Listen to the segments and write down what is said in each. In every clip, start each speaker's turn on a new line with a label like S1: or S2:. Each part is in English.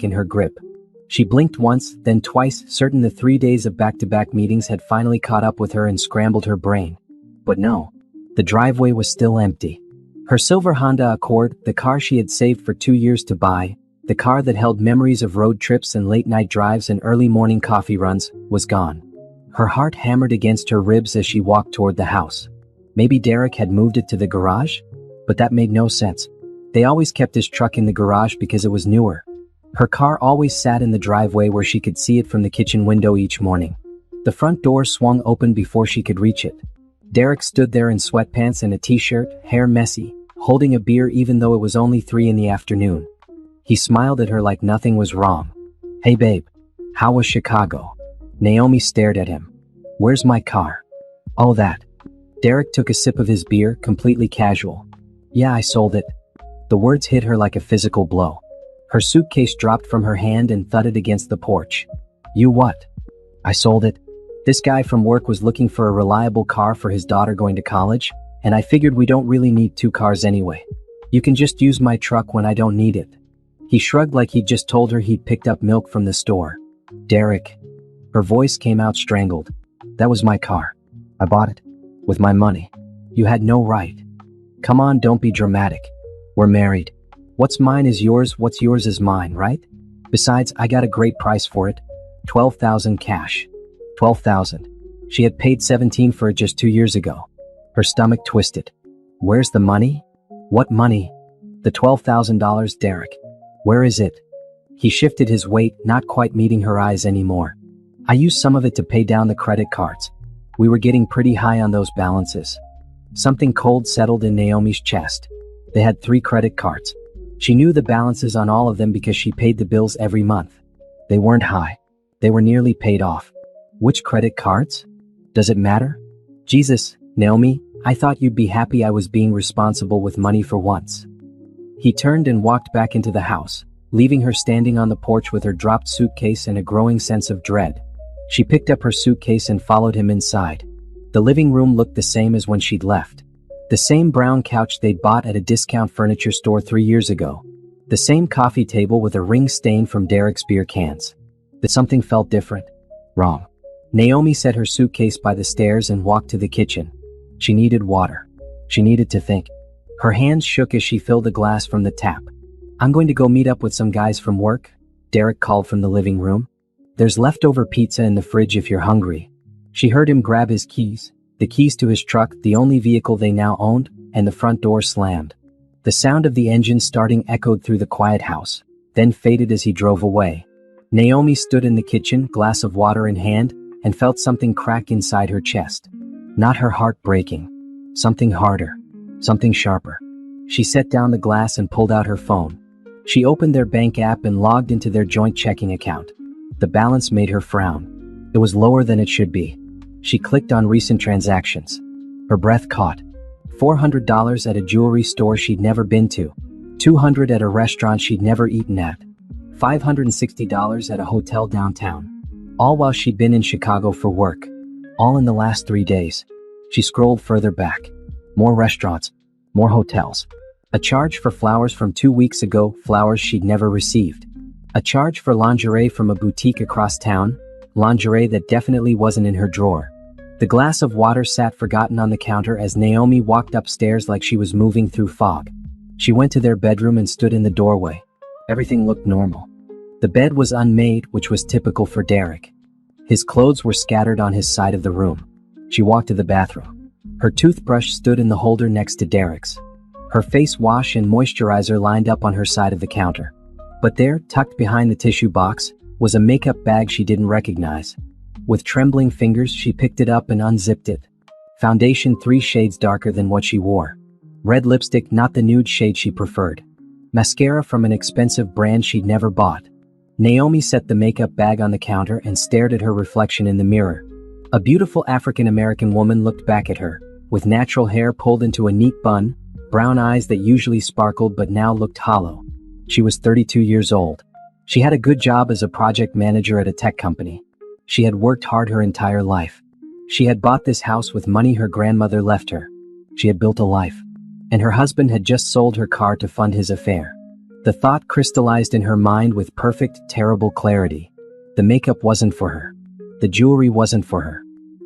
S1: in her grip. She blinked once, then twice, certain the 3 days of back-to-back meetings had finally caught up with her and scrambled her brain. But no. The driveway was still empty. Her silver Honda Accord, the car she had saved for 2 years to buy, the car that held memories of road trips and late-night drives and early morning coffee runs, was gone. Her heart hammered against her ribs as she walked toward the house. Maybe Derek had moved it to the garage? But that made no sense. They always kept his truck in the garage because it was newer. Her car always sat in the driveway where she could see it from the kitchen window each morning. The front door swung open before she could reach it. Derek stood there in sweatpants and a t-shirt, hair messy, holding a beer even though it was only 3 in the afternoon. He smiled at her like nothing was wrong. "Hey babe, how was Chicago?" Naomi stared at him. "Where's my car?" "Oh, that." Derek took a sip of his beer, completely casual. "Yeah, I sold it." The words hit her like a physical blow. Her suitcase dropped from her hand and thudded against the porch. "You what?" "I sold it. This guy from work was looking for a reliable car for his daughter going to college, and I figured we don't really need 2 cars anyway. You can just use my truck when I don't need it." He shrugged like he'd just told her he'd picked up milk from the store. "Derek." Her voice came out strangled. "That was my car. I bought it. With my money. You had no right." "Come on, don't be dramatic. We're married. What's mine is yours, what's yours is mine, right? Besides, I got a great price for it. $12,000 cash." $12,000. She had paid $17 for it just 2 years ago. Her stomach twisted. "Where's the money?" "What money?" "The $12,000, Derek. Where is it?" He shifted his weight, not quite meeting her eyes anymore. "I used some of it to pay down the credit cards. We were getting pretty high on those balances." Something cold settled in Naomi's chest. They had 3 credit cards. She knew the balances on all of them because she paid the bills every month. They weren't high. They were nearly paid off. Which credit cards? Does it matter? Jesus, Naomi, I thought you'd be happy I was being responsible with money for once. He turned and walked back into the house, leaving her standing on the porch with her dropped suitcase and a growing sense of dread. She picked up her suitcase and followed him inside. The living room looked the same as when she'd left. The same brown couch they'd bought at a discount furniture store 3 years ago. The same coffee table with a ring stain from Derek's beer cans. But something felt different. Wrong. Naomi set her suitcase by the stairs and walked to the kitchen. She needed water. She needed to think. Her hands shook as she filled a glass from the tap. "I'm going to go meet up with some guys from work," Derek called from the living room. "There's leftover pizza in the fridge if you're hungry." She heard him grab his keys, the keys to his truck, the only vehicle they now owned, and the front door slammed. The sound of the engine starting echoed through the quiet house, then faded as he drove away. Naomi stood in the kitchen, glass of water in hand, and felt something crack inside her chest. Not her heart breaking. Something harder. Something sharper. She set down the glass and pulled out her phone. She opened their bank app and logged into their joint checking account. The balance made her frown. It was lower than it should be. She clicked on recent transactions. Her breath caught. $400 at a jewelry store she'd never been to. $200 at a restaurant she'd never eaten at. $560 at a hotel downtown. All while she'd been in Chicago for work. All in the last 3 days. She scrolled further back. More restaurants. More hotels. A charge for flowers from 2 weeks ago, flowers she'd never received. A charge for lingerie from a boutique across town, lingerie that definitely wasn't in her drawer. The glass of water sat forgotten on the counter as Naomi walked upstairs like she was moving through fog. She went to their bedroom and stood in the doorway. Everything looked normal. The bed was unmade, which was typical for Derek. His clothes were scattered on his side of the room. She walked to the bathroom. Her toothbrush stood in the holder next to Derek's. Her face wash and moisturizer lined up on her side of the counter. But there, tucked behind the tissue box, was a makeup bag she didn't recognize. With trembling fingers, she picked it up and unzipped it. Foundation 3 shades darker than what she wore. Red lipstick, not the nude shade she preferred. Mascara from an expensive brand she'd never bought. Naomi set the makeup bag on the counter and stared at her reflection in the mirror. A beautiful African-American woman looked back at her, with natural hair pulled into a neat bun, brown eyes that usually sparkled but now looked hollow. She was 32 years old. She had a good job as a project manager at a tech company. She had worked hard her entire life. She had bought this house with money her grandmother left her. She had built a life. And her husband had just sold her car to fund his affair. The thought crystallized in her mind with perfect, terrible clarity. The makeup wasn't for her. The jewelry wasn't for her.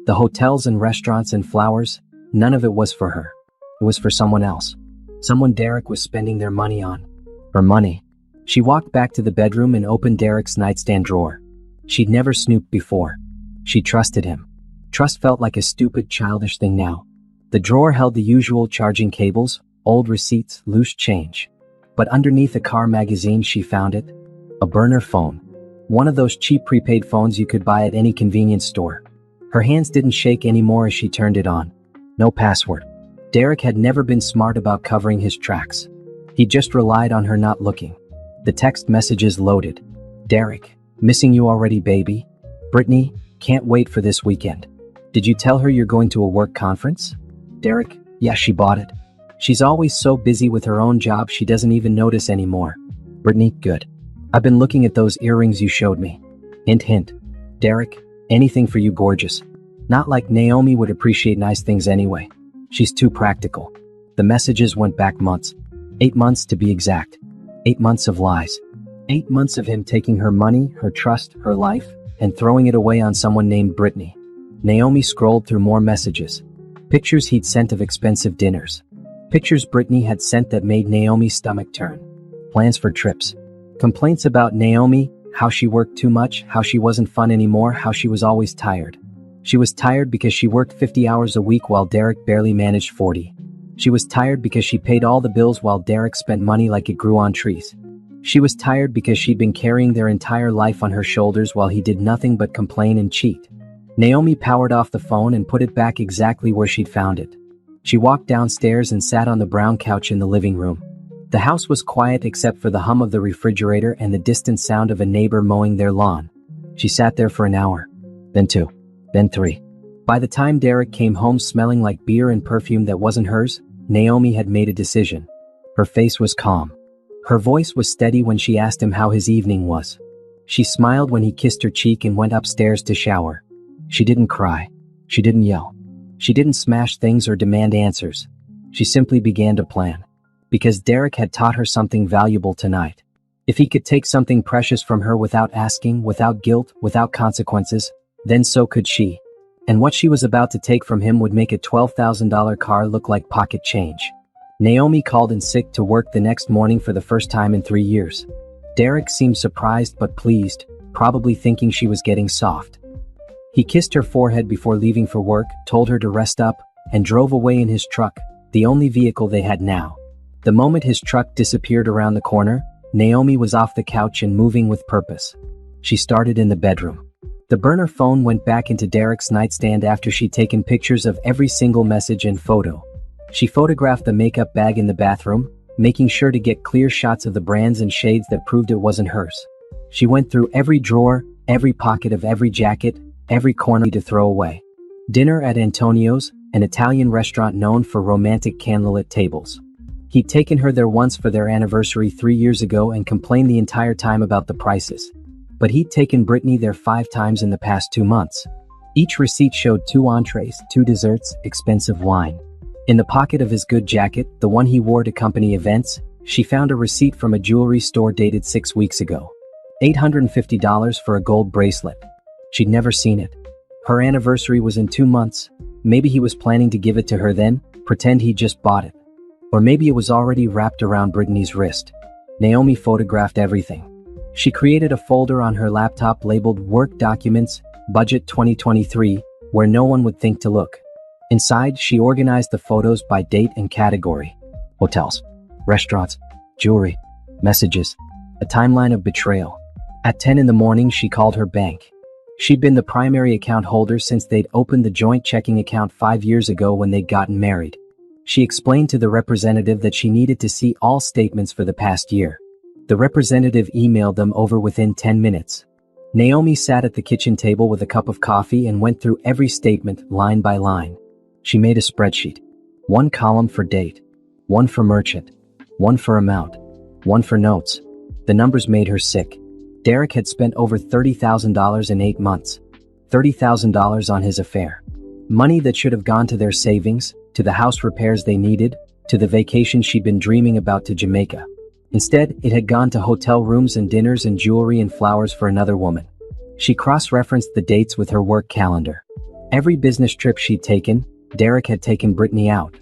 S1: The hotels and restaurants and flowers, none of it was for her. It was for someone else. Someone Derek was spending their money on. Her money. She walked back to the bedroom and opened Derek's nightstand drawer. She'd never snooped before. She trusted him. Trust felt like a stupid, childish thing now. The drawer held the usual charging cables, old receipts, loose change. But underneath a car magazine she found it. A burner phone. One of those cheap prepaid phones you could buy at any convenience store. Her hands didn't shake anymore as she turned it on. No password. Derek had never been smart about covering his tracks. He just relied on her not looking. The text messages loaded. Derek, missing you already, baby. Brittany, can't wait for this weekend. Did you tell her you're going to a work conference? Derek, yeah, she bought it. She's always so busy with her own job she doesn't even notice anymore. Brittany, good. I've been looking at those earrings you showed me. Hint, hint. Derek, anything for you, gorgeous. Not like Naomi would appreciate nice things anyway. She's too practical. The messages went back months. 8 months to be exact. 8 months of lies. 8 months of him taking her money, her trust, her life, and throwing it away on someone named Brittany. Naomi scrolled through more messages. Pictures he'd sent of expensive dinners. Pictures Brittany had sent that made Naomi's stomach turn. Plans for trips. Complaints about Naomi, how she worked too much, how she wasn't fun anymore, how she was always tired. She was tired because she worked 50 hours a week while Derek barely managed 40. She was tired because she paid all the bills while Derek spent money like it grew on trees. She was tired because she'd been carrying their entire life on her shoulders while he did nothing but complain and cheat. Naomi powered off the phone and put it back exactly where she'd found it. She walked downstairs and sat on the brown couch in the living room. The house was quiet except for the hum of the refrigerator and the distant sound of a neighbor mowing their lawn. She sat there for an hour, then 2, then 3. By the time Derek came home smelling like beer and perfume that wasn't hers, Naomi had made a decision. Her face was calm. Her voice was steady when she asked him how his evening was. She smiled when he kissed her cheek and went upstairs to shower. She didn't cry. She didn't yell. She didn't smash things or demand answers. She simply began to plan. Because Derek had taught her something valuable tonight. If he could take something precious from her without asking, without guilt, without consequences, then so could she. And what she was about to take from him would make a $12,000 car look like pocket change. Naomi called in sick to work the next morning for the first time in 3 years. Derek seemed surprised but pleased, probably thinking she was getting soft. He kissed her forehead before leaving for work, told her to rest up, and drove away in his truck, the only vehicle they had now. The moment his truck disappeared around the corner, Naomi was off the couch and moving with purpose. She started in the bedroom. The burner phone went back into Derek's nightstand after she'd taken pictures of every single message and photo. She photographed the makeup bag in the bathroom, making sure to get clear shots of the brands and shades that proved it wasn't hers. She went through every drawer, every pocket of every jacket, every corner to throw away. Dinner at Antonio's, an Italian restaurant known for romantic candlelit tables. He'd taken her there once for their anniversary 3 years ago and complained the entire time about the prices. But he'd taken Brittany there 5 times in the past 2 months. Each receipt showed 2 entrees, 2 desserts, expensive wine. In the pocket of his good jacket, the one he wore to company events, she found a receipt from a jewelry store dated 6 weeks ago. $850 for a gold bracelet. She'd never seen it. Her anniversary was in 2 months. Maybe he was planning to give it to her then, pretend he just bought it. Or maybe it was already wrapped around Brittany's wrist. Naomi photographed everything. She created a folder on her laptop labeled Work Documents, Budget 2023, where no one would think to look. Inside, she organized the photos by date and category. Hotels, restaurants, jewelry, messages, a timeline of betrayal. At 10 in the morning, she called her bank. She'd been the primary account holder since they'd opened the joint checking account 5 years ago when they'd gotten married. She explained to the representative that she needed to see all statements for the past year. The representative emailed them over within 10 minutes. Naomi sat at the kitchen table with a cup of coffee and went through every statement line by line. She made a spreadsheet. 1 column for date, 1 for merchant, 1 for amount, 1 for notes. The numbers made her sick. Derek had spent over $30,000 in 8 months. $30,000 on his affair. Money that should have gone to their savings, to the house repairs they needed, to the vacation she'd been dreaming about to Jamaica. Instead, it had gone to hotel rooms and dinners and jewelry and flowers for another woman. She cross-referenced the dates with her work calendar. Every business trip she'd taken, Derek had taken Brittany out.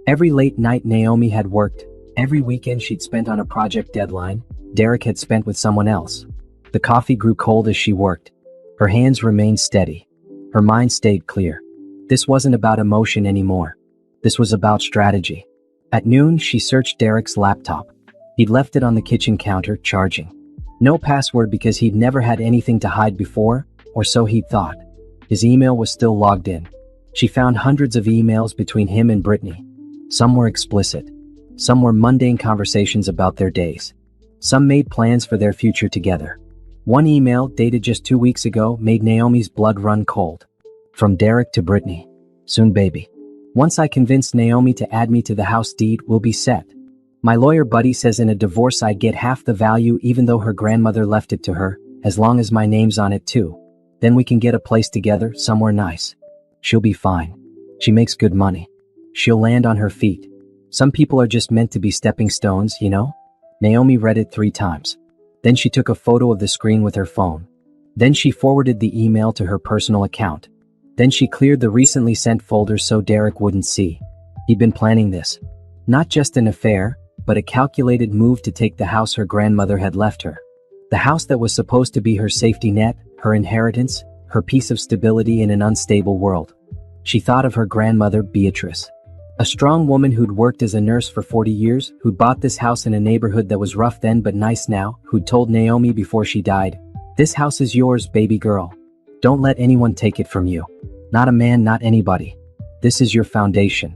S1: Every late night Naomi had worked, every weekend she'd spent on a project deadline, Derek had spent with someone else. The coffee grew cold as she worked. Her hands remained steady. Her mind stayed clear. This wasn't about emotion anymore. This was about strategy. At noon, she searched Derek's laptop. He'd left it on the kitchen counter, charging. No password because he'd never had anything to hide before, or so he'd thought. His email was still logged in. She found hundreds of emails between him and Brittany. Some were explicit. Some were mundane conversations about their days. Some made plans for their future together. One email, dated just 2 weeks ago, made Naomi's blood run cold. From Derek to Brittany. Soon, baby. Once I convinced Naomi to add me to the house deed, we'll be set. My lawyer buddy says in a divorce I'd get half the value even though her grandmother left it to her, as long as my name's on it too. Then we can get a place together, somewhere nice. She'll be fine. She makes good money. She'll land on her feet. Some people are just meant to be stepping stones, you know? Naomi read it 3 times. Then she took a photo of the screen with her phone. Then she forwarded the email to her personal account. Then she cleared the recently sent folders so Derek wouldn't see. He'd been planning this. Not just an affair, but a calculated move to take the house her grandmother had left her. The house that was supposed to be her safety net, her inheritance, her piece of stability in an unstable world. She thought of her grandmother, Beatrice. A strong woman who'd worked as a nurse for 40 years, who'd bought this house in a neighborhood that was rough then but nice now, who'd told Naomi before she died, "This house is yours, baby girl. Don't let anyone take it from you. Not a man, not anybody. This is your foundation."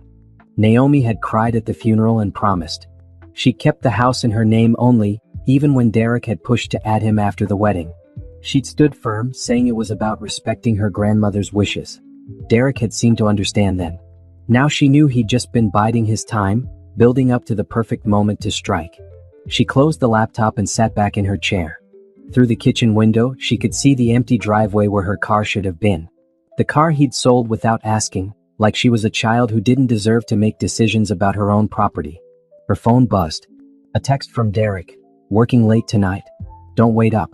S1: Naomi had cried at the funeral and promised. She kept the house in her name only, even when Derek had pushed to add him after the wedding. She'd stood firm, saying it was about respecting her grandmother's wishes. Derek had seemed to understand then. Now she knew he'd just been biding his time, building up to the perfect moment to strike. She closed the laptop and sat back in her chair. Through the kitchen window, she could see the empty driveway where her car should have been. The car he'd sold without asking, like she was a child who didn't deserve to make decisions about her own property. Her phone buzzed. A text from Derek. "Working late tonight. Don't wait up."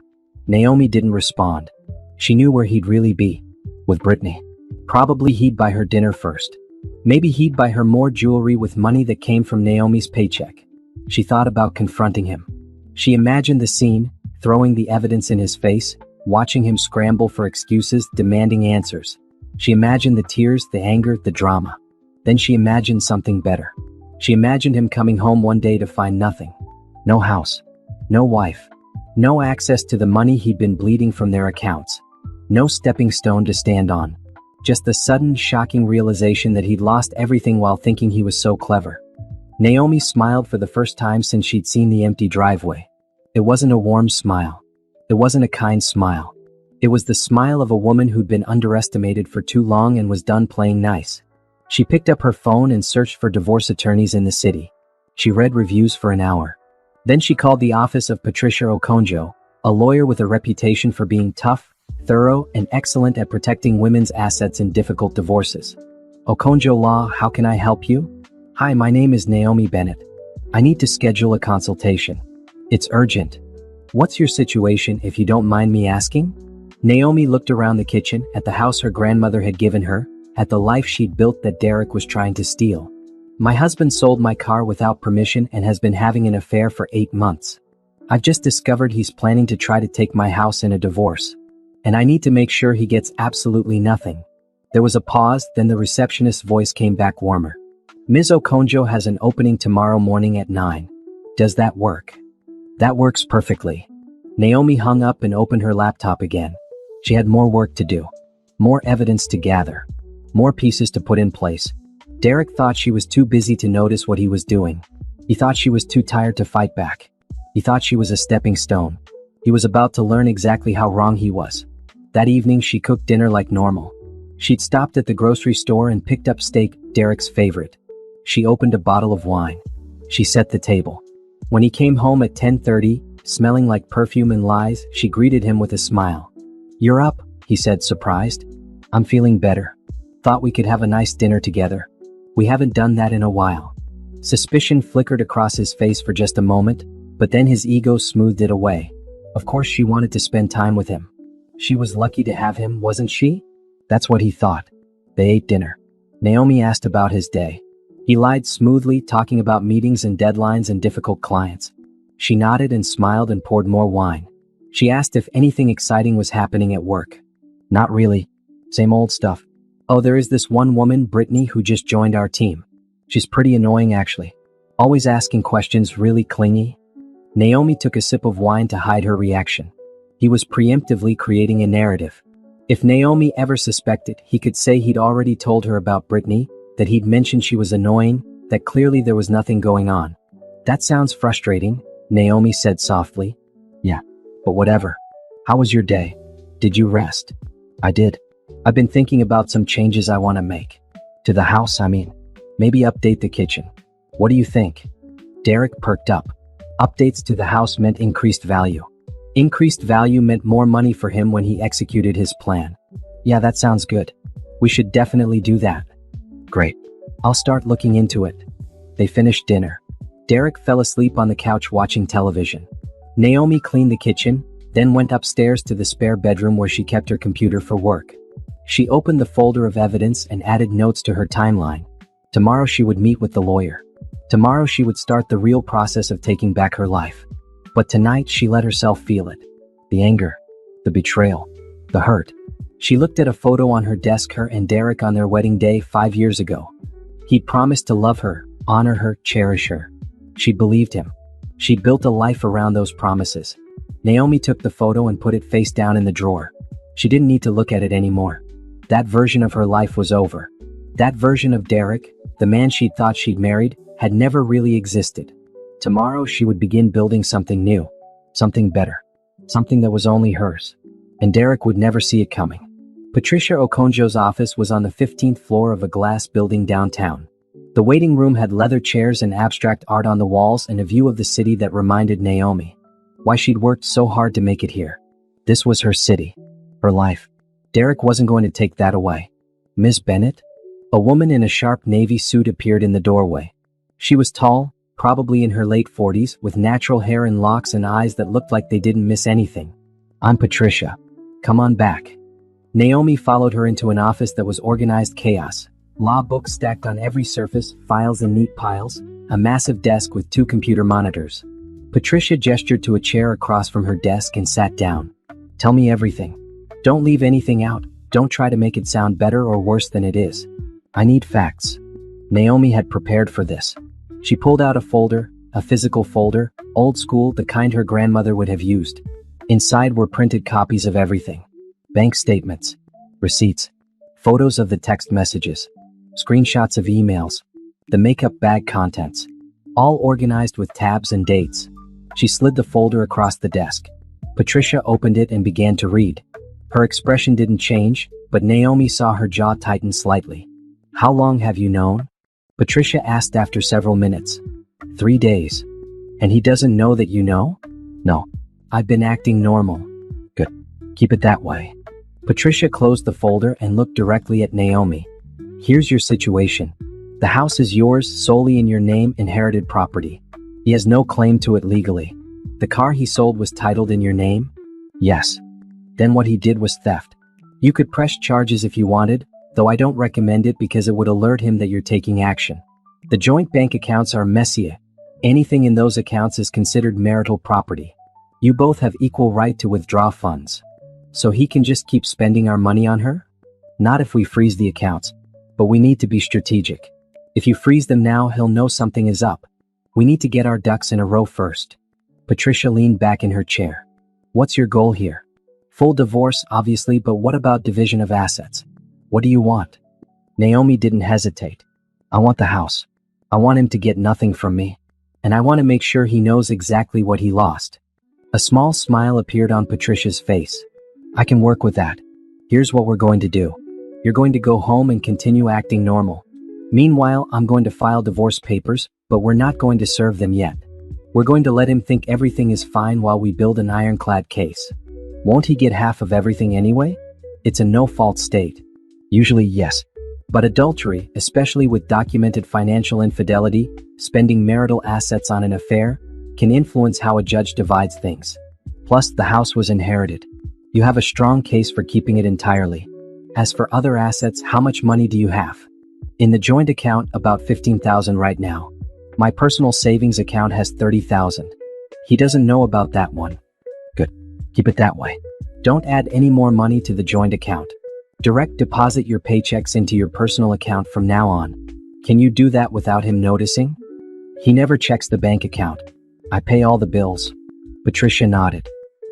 S1: Naomi didn't respond. She knew where he'd really be. With Brittany. Probably he'd buy her dinner first. Maybe he'd buy her more jewelry with money that came from Naomi's paycheck. She thought about confronting him. She imagined the scene, throwing the evidence in his face, watching him scramble for excuses, demanding answers. She imagined the tears, the anger, the drama. Then she imagined something better. She imagined him coming home one day to find nothing. No house. No wife. No access to the money he'd been bleeding from their accounts. No stepping stone to stand on. Just the sudden, shocking realization that he'd lost everything while thinking he was so clever. Naomi smiled for the first time since she'd seen the empty driveway. It wasn't a warm smile. It wasn't a kind smile. It was the smile of a woman who'd been underestimated for too long and was done playing nice. She picked up her phone and searched for divorce attorneys in the city. She read reviews for an hour. Then she called the office of Patricia Okonjo, a lawyer with a reputation for being tough, thorough, and excellent at protecting women's assets in difficult divorces. "Okonjo Law, how can I help you?" "Hi, my name is Naomi Bennett. I need to schedule a consultation. It's urgent. What's your situation, if you don't mind me asking?" Naomi looked around the kitchen, at the house her grandmother had given her, at the life she'd built that Derek was trying to steal. "My husband sold my car without permission and has been having an affair for 8 months. I've just discovered he's planning to try to take my house in a divorce. And I need to make sure he gets absolutely nothing." There was a pause, then the receptionist's voice came back warmer. "Ms. Okonjo has an opening tomorrow morning at 9. Does that work?" "That works perfectly." Naomi hung up and opened her laptop again. She had more work to do. More evidence to gather. More pieces to put in place. Derek thought she was too busy to notice what he was doing. He thought she was too tired to fight back. He thought she was a stepping stone. He was about to learn exactly how wrong he was. That evening she cooked dinner like normal. She'd stopped at the grocery store and picked up steak, Derek's favorite. She opened a bottle of wine. She set the table. When he came home at 10:30, smelling like perfume and lies, she greeted him with a smile. "You're up," he said, surprised. "I'm feeling better. Thought we could have a nice dinner together. We haven't done that in a while." Suspicion flickered across his face for just a moment, But then his ego smoothed it away. Of course she wanted to spend time with him. She was lucky to have him, wasn't she? That's what he thought. They ate dinner. Naomi asked about his day. He lied smoothly, talking about meetings and deadlines and difficult clients. She nodded and smiled and poured more wine. She asked if anything exciting was happening at work. Not really. Same old stuff. Oh, there is this one woman, Brittany, who just joined our team. She's pretty annoying, actually. Always asking questions, really clingy. Naomi took a sip of wine to hide her reaction. He was preemptively creating a narrative. If Naomi ever suspected, he could say he'd already told her about Brittany, that he'd mentioned she was annoying, that clearly there was nothing going on. That sounds frustrating, Naomi said softly. Yeah, but whatever. How was your day? Did you rest? I did. I've been thinking about some changes I want to make. To the house, I mean. Maybe update the kitchen. What do you think? Derek perked up. Updates to the house meant increased value. Increased value meant more money for him when he executed his plan. Yeah, that sounds good. We should definitely do that. Great. I'll start looking into it. They finished dinner. Derek fell asleep on the couch watching television. Naomi cleaned the kitchen, then went upstairs to the spare bedroom where she kept her computer for work. She opened the folder of evidence and added notes to her timeline. Tomorrow she would meet with the lawyer. Tomorrow she would start the real process of taking back her life. But tonight she let herself feel it. The anger, the betrayal, the hurt. She looked at a photo on her desk, her and Derek on their wedding day 5 years ago. He'd promised to love her, honor her, cherish her. She believed him. She'd built a life around those promises. Naomi took the photo and put it face down in the drawer. She didn't need to look at it anymore. That version of her life was over. That version of Derek, the man she'd thought she'd married, had never really existed. Tomorrow she would begin building something new, something better, something that was only hers. And Derek would never see it coming. Patricia Okonjo's office was on the 15th floor of a glass building downtown. The waiting room had leather chairs and abstract art on the walls and a view of the city that reminded Naomi why she'd worked so hard to make it here. This was her city, her life. Derek wasn't going to take that away. Miss Bennett? A woman in a sharp navy suit appeared in the doorway. She was tall, probably in her late 40s, with natural hair and locks and eyes that looked like they didn't miss anything. I'm Patricia. Come on back. Naomi followed her into an office that was organized chaos. Law books stacked on every surface, files in neat piles, a massive desk with 2 computer monitors. Patricia gestured to a chair across from her desk and sat down. Tell me everything. Don't leave anything out. Don't try to make it sound better or worse than it is. I need facts. Naomi had prepared for this. She pulled out a folder, a physical folder, old school, the kind her grandmother would have used. Inside were printed copies of everything. Bank statements, receipts, photos of the text messages, screenshots of emails, the makeup bag contents, all organized with tabs and dates. She slid the folder across the desk. Patricia opened it and began to read. Her expression didn't change, but Naomi saw her jaw tighten slightly. How long have you known? Patricia asked after several minutes. 3 days. And he doesn't know that you know? No. I've been acting normal. Good. Keep it that way. Patricia closed the folder and looked directly at Naomi. Here's your situation. The house is yours, solely in your name, inherited property. He has no claim to it legally. The car he sold was titled in your name? Yes. Then what he did was theft. You could press charges if you wanted, though I don't recommend it because it would alert him that you're taking action. The joint bank accounts are messier. Anything in those accounts is considered marital property. You both have equal right to withdraw funds. So he can just keep spending our money on her? Not if we freeze the accounts. But we need to be strategic. If you freeze them now, he'll know something is up. We need to get our ducks in a row first. Patricia leaned back in her chair. What's your goal here? Full divorce, obviously, but what about division of assets? What do you want? Naomi didn't hesitate. I want the house. I want him to get nothing from me. And I want to make sure he knows exactly what he lost. A small smile appeared on Patricia's face. I can work with that. Here's what we're going to do. You're going to go home and continue acting normal. Meanwhile, I'm going to file divorce papers, but we're not going to serve them yet. We're going to let him think everything is fine while we build an ironclad case. Won't he get half of everything anyway? It's a no-fault state. Usually, yes. But adultery, especially with documented financial infidelity, spending marital assets on an affair, can influence how a judge divides things. Plus, the house was inherited. You have a strong case for keeping it entirely. As for other assets, how much money do you have? In the joint account, about 15,000 right now. My personal savings account has 30,000. He doesn't know about that one. Good. Keep it that way. Don't add any more money to the joint account. Direct deposit your paychecks into your personal account from now on. Can you do that without him noticing? He never checks the bank account. I pay all the bills. Patricia nodded.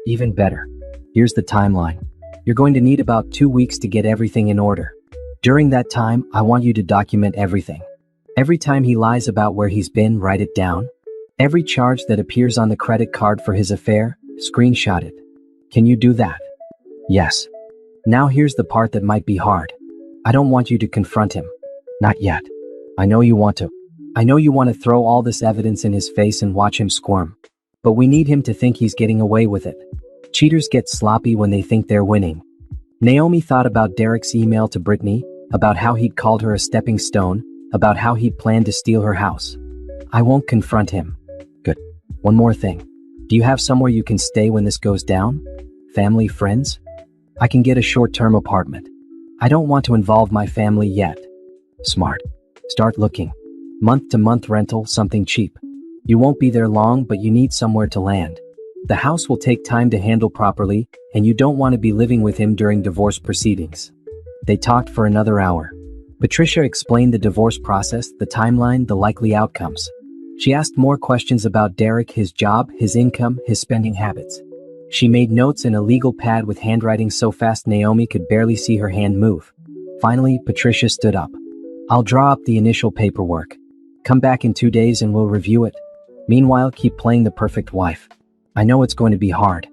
S1: Even better. Here's the timeline. You're going to need about 2 weeks to get everything in order. During that time, I want you to document everything. Every time he lies about where he's been, write it down. Every charge that appears on the credit card for his affair, screenshot it. Can you do that? Yes. Now here's the part that might be hard. I don't want you to confront him. Not yet. I know you want to. I know you want to throw all this evidence in his face and watch him squirm. But we need him to think he's getting away with it. Cheaters get sloppy when they think they're winning. Naomi thought about Derek's email to Brittany, about how he'd called her a stepping stone, about how he'd planned to steal her house. I won't confront him. Good. One more thing. Do you have somewhere you can stay when this goes down? Family, friends? I can get a short-term apartment. I don't want to involve my family yet. Smart. Start looking. Month-to-month rental, something cheap. You won't be there long, but you need somewhere to land. The house will take time to handle properly, and you don't want to be living with him during divorce proceedings. They talked for another hour. Patricia explained the divorce process, the timeline, the likely outcomes. She asked more questions about Derek, his job, his income, his spending habits. She made notes in a legal pad with handwriting so fast Naomi could barely see her hand move. Finally, Patricia stood up. I'll draw up the initial paperwork. Come back in 2 days and we'll review it. Meanwhile, keep playing the perfect wife. I know it's going to be hard.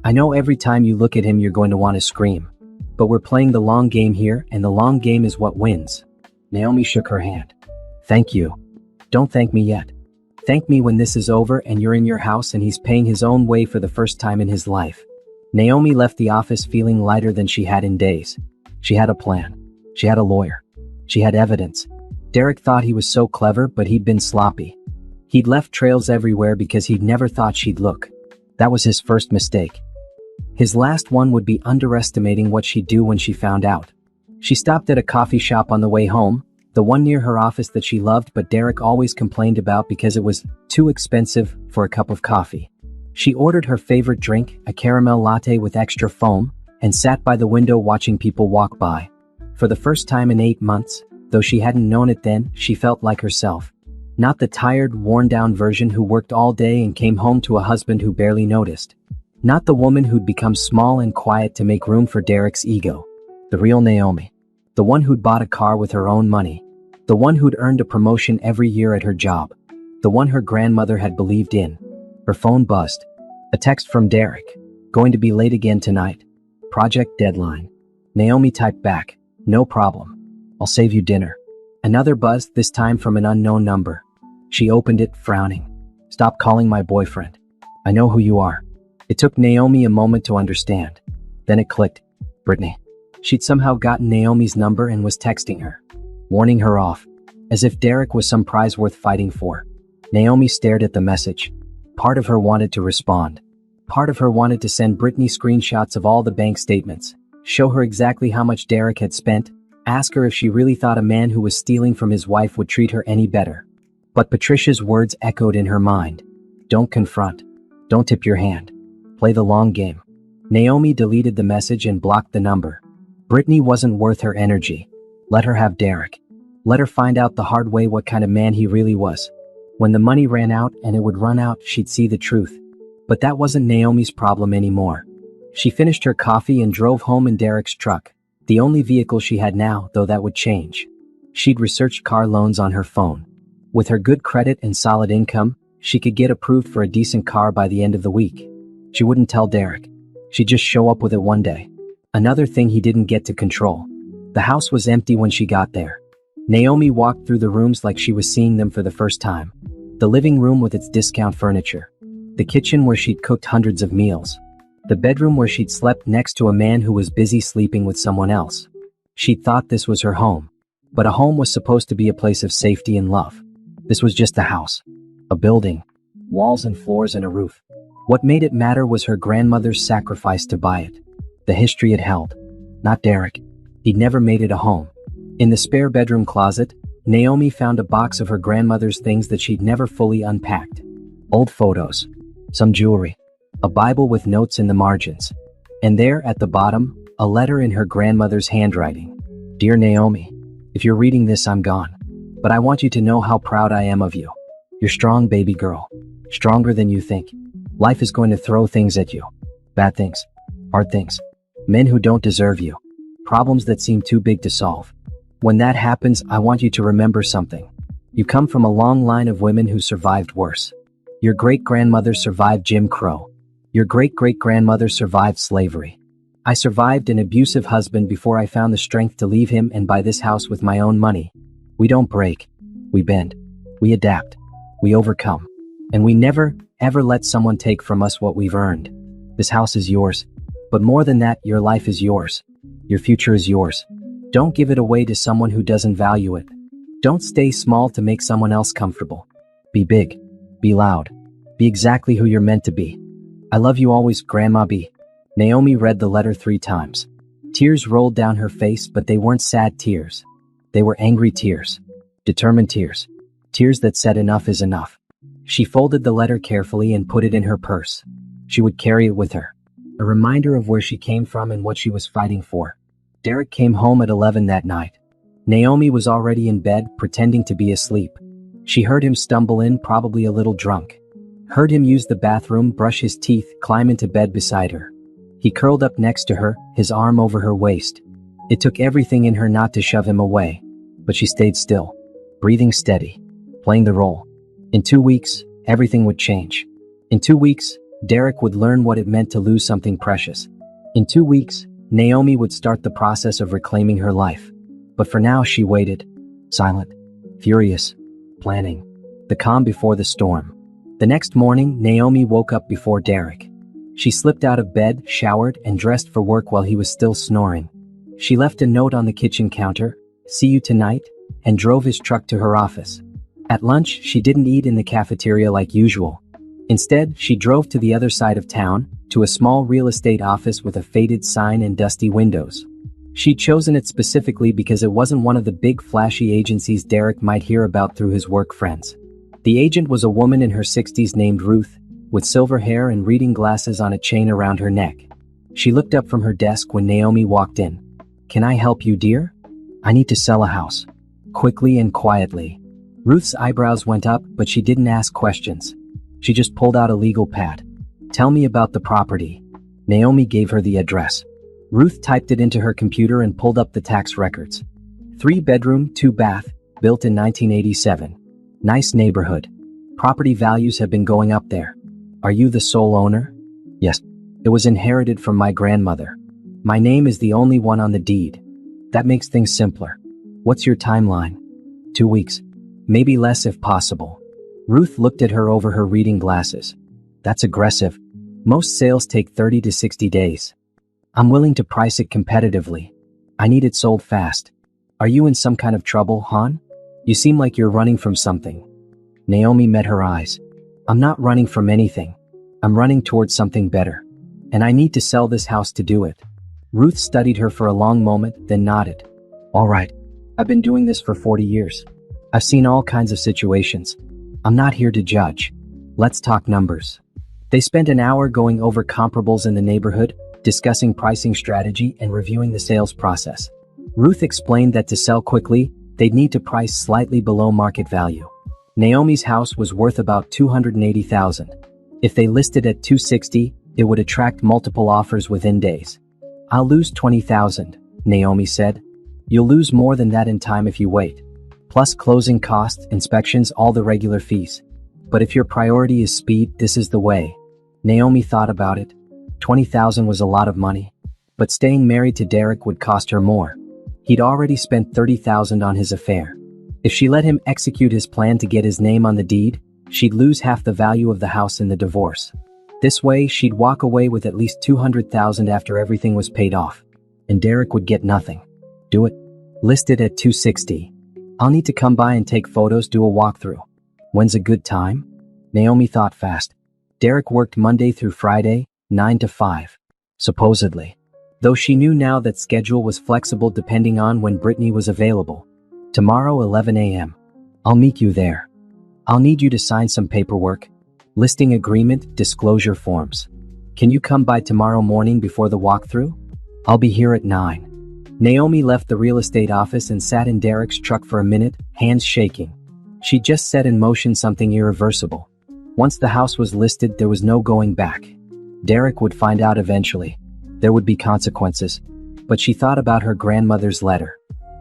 S1: I know every time you look at him you're going to want to scream. But we're playing the long game here, and the long game is what wins. Naomi shook her hand. Thank you. Don't thank me yet. Thank me when this is over and you're in your house and he's paying his own way for the first time in his life. Naomi left the office feeling lighter than she had in days. She had a plan. She had a lawyer. She had evidence. Derek thought he was so clever, but he'd been sloppy. He'd left trails everywhere because he'd never thought she'd look. That was his first mistake. His last one would be underestimating what she'd do when she found out. She stopped at a coffee shop on the way home, the one near her office that she loved but Derek always complained about because it was too expensive for a cup of coffee. She ordered her favorite drink, a caramel latte with extra foam, and sat by the window watching people walk by. For the first time in 8 months, though she hadn't known it then, she felt like herself. Not the tired, worn-down version who worked all day and came home to a husband who barely noticed. Not the woman who'd become small and quiet to make room for Derek's ego. The real Naomi. The one who'd bought a car with her own money. The one who'd earned a promotion every year at her job. The one her grandmother had believed in. Her phone buzzed. A text from Derek. Going to be late again tonight. Project deadline. Naomi typed back. No problem. I'll save you dinner. Another buzz, this time from an unknown number. She opened it, frowning. Stop calling my boyfriend. I know who you are. It took Naomi a moment to understand. Then it clicked. Brittany. She'd somehow gotten Naomi's number and was texting her, warning her off, as if Derek was some prize worth fighting for. Naomi stared at the message. Part of her wanted to respond. Part of her wanted to send Brittany screenshots of all the bank statements, show her exactly how much Derek had spent, ask her if she really thought a man who was stealing from his wife would treat her any better. But Patricia's words echoed in her mind. Don't confront. Don't tip your hand. Play the long game. Naomi deleted the message and blocked the number. Brittany wasn't worth her energy. Let her have Derek. Let her find out the hard way what kind of man he really was. When the money ran out, and it would run out, she'd see the truth. But that wasn't Naomi's problem anymore. She finished her coffee and drove home in Derek's truck, the only vehicle she had now, though that would change. She'd researched car loans on her phone. With her good credit and solid income, she could get approved for a decent car by the end of the week. She wouldn't tell Derek. She'd just show up with it one day. Another thing he didn't get to control. The house was empty when she got there. Naomi walked through the rooms like she was seeing them for the first time. The living room with its discount furniture. The kitchen where she'd cooked hundreds of meals. The bedroom where she'd slept next to a man who was busy sleeping with someone else. She'd thought this was her home. But a home was supposed to be a place of safety and love. This was just a house. A building. walls and floors and a roof. What made it matter was her grandmother's sacrifice to buy it. The history it held. Not Derek. He'd never made it a home. In the spare bedroom closet, Naomi found a box of her grandmother's things that she'd never fully unpacked. Old photos. Some jewelry. A Bible with notes in the margins. And there, at the bottom, a letter in her grandmother's handwriting. Dear Naomi, if you're reading this, I'm gone. But I want you to know how proud I am of you. You're strong, baby girl. Stronger than you think. Life is going to throw things at you. Bad things. Hard things. Men who don't deserve you. Problems that seem too big to solve. When that happens, I want you to remember something. You come from a long line of women who survived worse. Your great-grandmother survived Jim Crow. Your great-great-grandmother survived slavery. I survived an abusive husband before I found the strength to leave him and buy this house with my own money. We don't break. We bend. We adapt. We overcome. And we never, ever let someone take from us what we've earned. This house is yours. But more than that, your life is yours. Your future is yours. Don't give it away to someone who doesn't value it. Don't stay small to make someone else comfortable. Be big. Be loud. Be exactly who you're meant to be. I love you always, Grandma B. Naomi read the letter 3 times. Tears rolled down her face, but they weren't sad tears. They were angry tears. Determined tears. Tears that said enough is enough. She folded the letter carefully and put it in her purse. She would carry it with her. A reminder of where she came from and what she was fighting for. Derek came home at 11 that night. Naomi was already in bed, pretending to be asleep. She heard him stumble in, probably a little drunk. Heard him use the bathroom, brush his teeth, climb into bed beside her. He curled up next to her, his arm over her waist. It took everything in her not to shove him away. But she stayed still, breathing steady, playing the role. In 2 weeks, everything would change. In 2 weeks, Derek would learn what it meant to lose something precious. In 2 weeks, Naomi would start the process of reclaiming her life. But for now, she waited, silent, furious, planning. The calm before the storm. The next morning, Naomi woke up before Derek. She slipped out of bed, showered, and dressed for work while he was still snoring. She left a note on the kitchen counter, "See you tonight," and drove his truck to her office. At lunch, she didn't eat in the cafeteria like usual. Instead, she drove to the other side of town, to a small real estate office with a faded sign and dusty windows. She'd chosen it specifically because it wasn't one of the big flashy agencies Derek might hear about through his work friends. The agent was a woman in her 60s named Ruth, with silver hair and reading glasses on a chain around her neck. She looked up from her desk when Naomi walked in. "Can I help you, dear?" "I need to sell a house." Quickly and quietly. Ruth's eyebrows went up, but she didn't ask questions. She just pulled out a legal pad. "Tell me about the property." Naomi gave her the address. Ruth typed it into her computer and pulled up the tax records. 3-bedroom, 2-bath, built in 1987. Nice neighborhood. Property values have been going up there. "Are you the sole owner?" "Yes. It was inherited from my grandmother. My name is the only one on the deed. That makes things simpler." "What's your timeline?" 2 weeks. Maybe less if possible. Ruth looked at her over her reading glasses. "That's aggressive. Most sales take 30 to 60 days. I'm willing to price it competitively. I need it sold fast. Are you in some kind of trouble, hon? You seem like you're running from something." Naomi met her eyes. "I'm not running from anything. I'm running towards something better. And I need to sell this house to do it." Ruth studied her for a long moment, then nodded. "All right. I've been doing this for 40 years. I've seen all kinds of situations. I'm not here to judge. Let's talk numbers." They spent an hour going over comparables in the neighborhood, discussing pricing strategy and reviewing the sales process. Ruth explained that to sell quickly, they'd need to price slightly below market value. Naomi's house was worth about $280,000. If they listed at $260,000, it would attract multiple offers within days. "I'll lose $20,000, Naomi said. "You'll lose more than that in time if you wait. Plus closing costs, inspections, all the regular fees. But if your priority is speed, this is the way." Naomi thought about it. $20,000 was a lot of money. But staying married to Derek would cost her more. He'd already spent $30,000 on his affair. If she let him execute his plan to get his name on the deed, she'd lose half the value of the house in the divorce. This way, she'd walk away with at least $200,000 after everything was paid off. And Derek would get nothing. "Do it. List it at $260,000. I'll need to come by and take photos, do a walkthrough." "When's a good time?" Naomi thought fast. Derek worked Monday through Friday, 9 to 5. Supposedly. Though she knew now that schedule was flexible depending on when Brittany was available. Tomorrow 11 a.m. I'll meet you there. I'll need you to sign some paperwork. Listing agreement, disclosure forms. Can you come by tomorrow morning before the walkthrough? I'll be here at 9. Naomi left the real estate office and sat in Derek's truck for a minute, hands shaking. She just set in motion something irreversible. Once the house was listed, there was no going back. Derek would find out eventually. There would be consequences. But she thought about her grandmother's letter.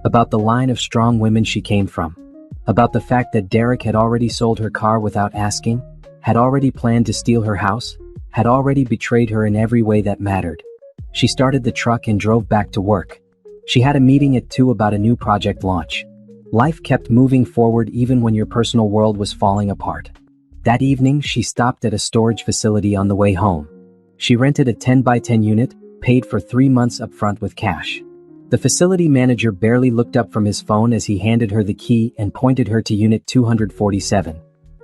S1: About the line of strong women she came from. About the fact that Derek had already sold her car without asking, had already planned to steal her house, had already betrayed her in every way that mattered. She started the truck and drove back to work. She had a meeting at 2 about a new project launch. Life kept moving forward even when your personal world was falling apart. That evening, she stopped at a storage facility on the way home. She rented a 10 by 10 unit, paid for 3 months upfront with cash. The facility manager barely looked up from his phone as he handed her the key and pointed her to unit 247.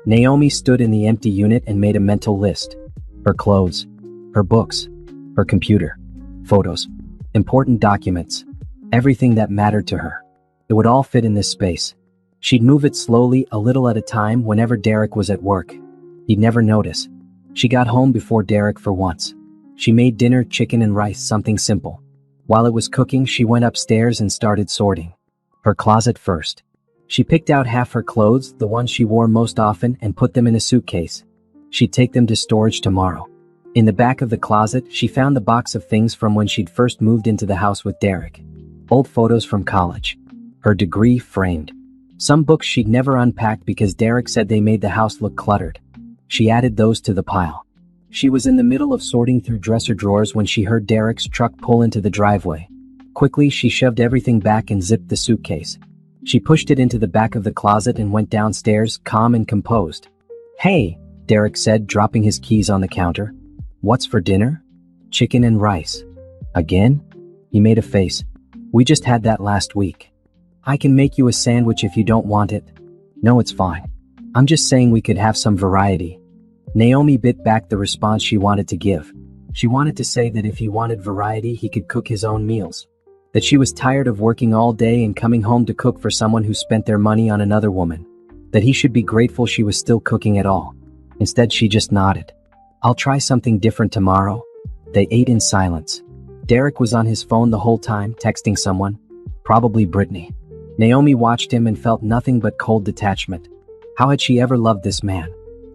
S1: Naomi stood in the empty unit and made a mental list. Her clothes, her books, her computer, photos, important documents, everything that mattered to her. It would all fit in this space. She'd move it slowly, a little at a time, whenever Derek was at work. He'd never notice. She got home before Derek for once. She made dinner, chicken and rice, something simple. While it was cooking, she went upstairs and started sorting. Her closet first. She picked out half her clothes, the ones she wore most often, and put them in a suitcase. She'd take them to storage tomorrow. In the back of the closet, she found the box of things from when she'd first moved into the house with Derek. Old photos from college. Her degree framed. Some books she'd never unpacked because Derek said they made the house look cluttered. She added those to the pile. She was in the middle of sorting through dresser drawers when she heard Derek's truck pull into the driveway. Quickly, she shoved everything back and zipped the suitcase. She pushed it into the back of the closet and went downstairs, calm and composed. "Hey," Derek said, dropping his keys on the counter. "What's for dinner?" "Chicken and rice." "Again?" He made a face. "We just had that last week. I can make you a sandwich if you don't want it." "No, it's fine. I'm just saying we could have some variety." Naomi bit back the response she wanted to give. She wanted to say that if he wanted variety, he could cook his own meals. That she was tired of working all day and coming home to cook for someone who spent their money on another woman. That he should be grateful she was still cooking at all. Instead, she just nodded. "I'll try something different tomorrow." They ate in silence. Derek was on his phone the whole time, texting someone. Probably Brittany. Naomi watched him and felt nothing but cold detachment. How had she ever loved this man?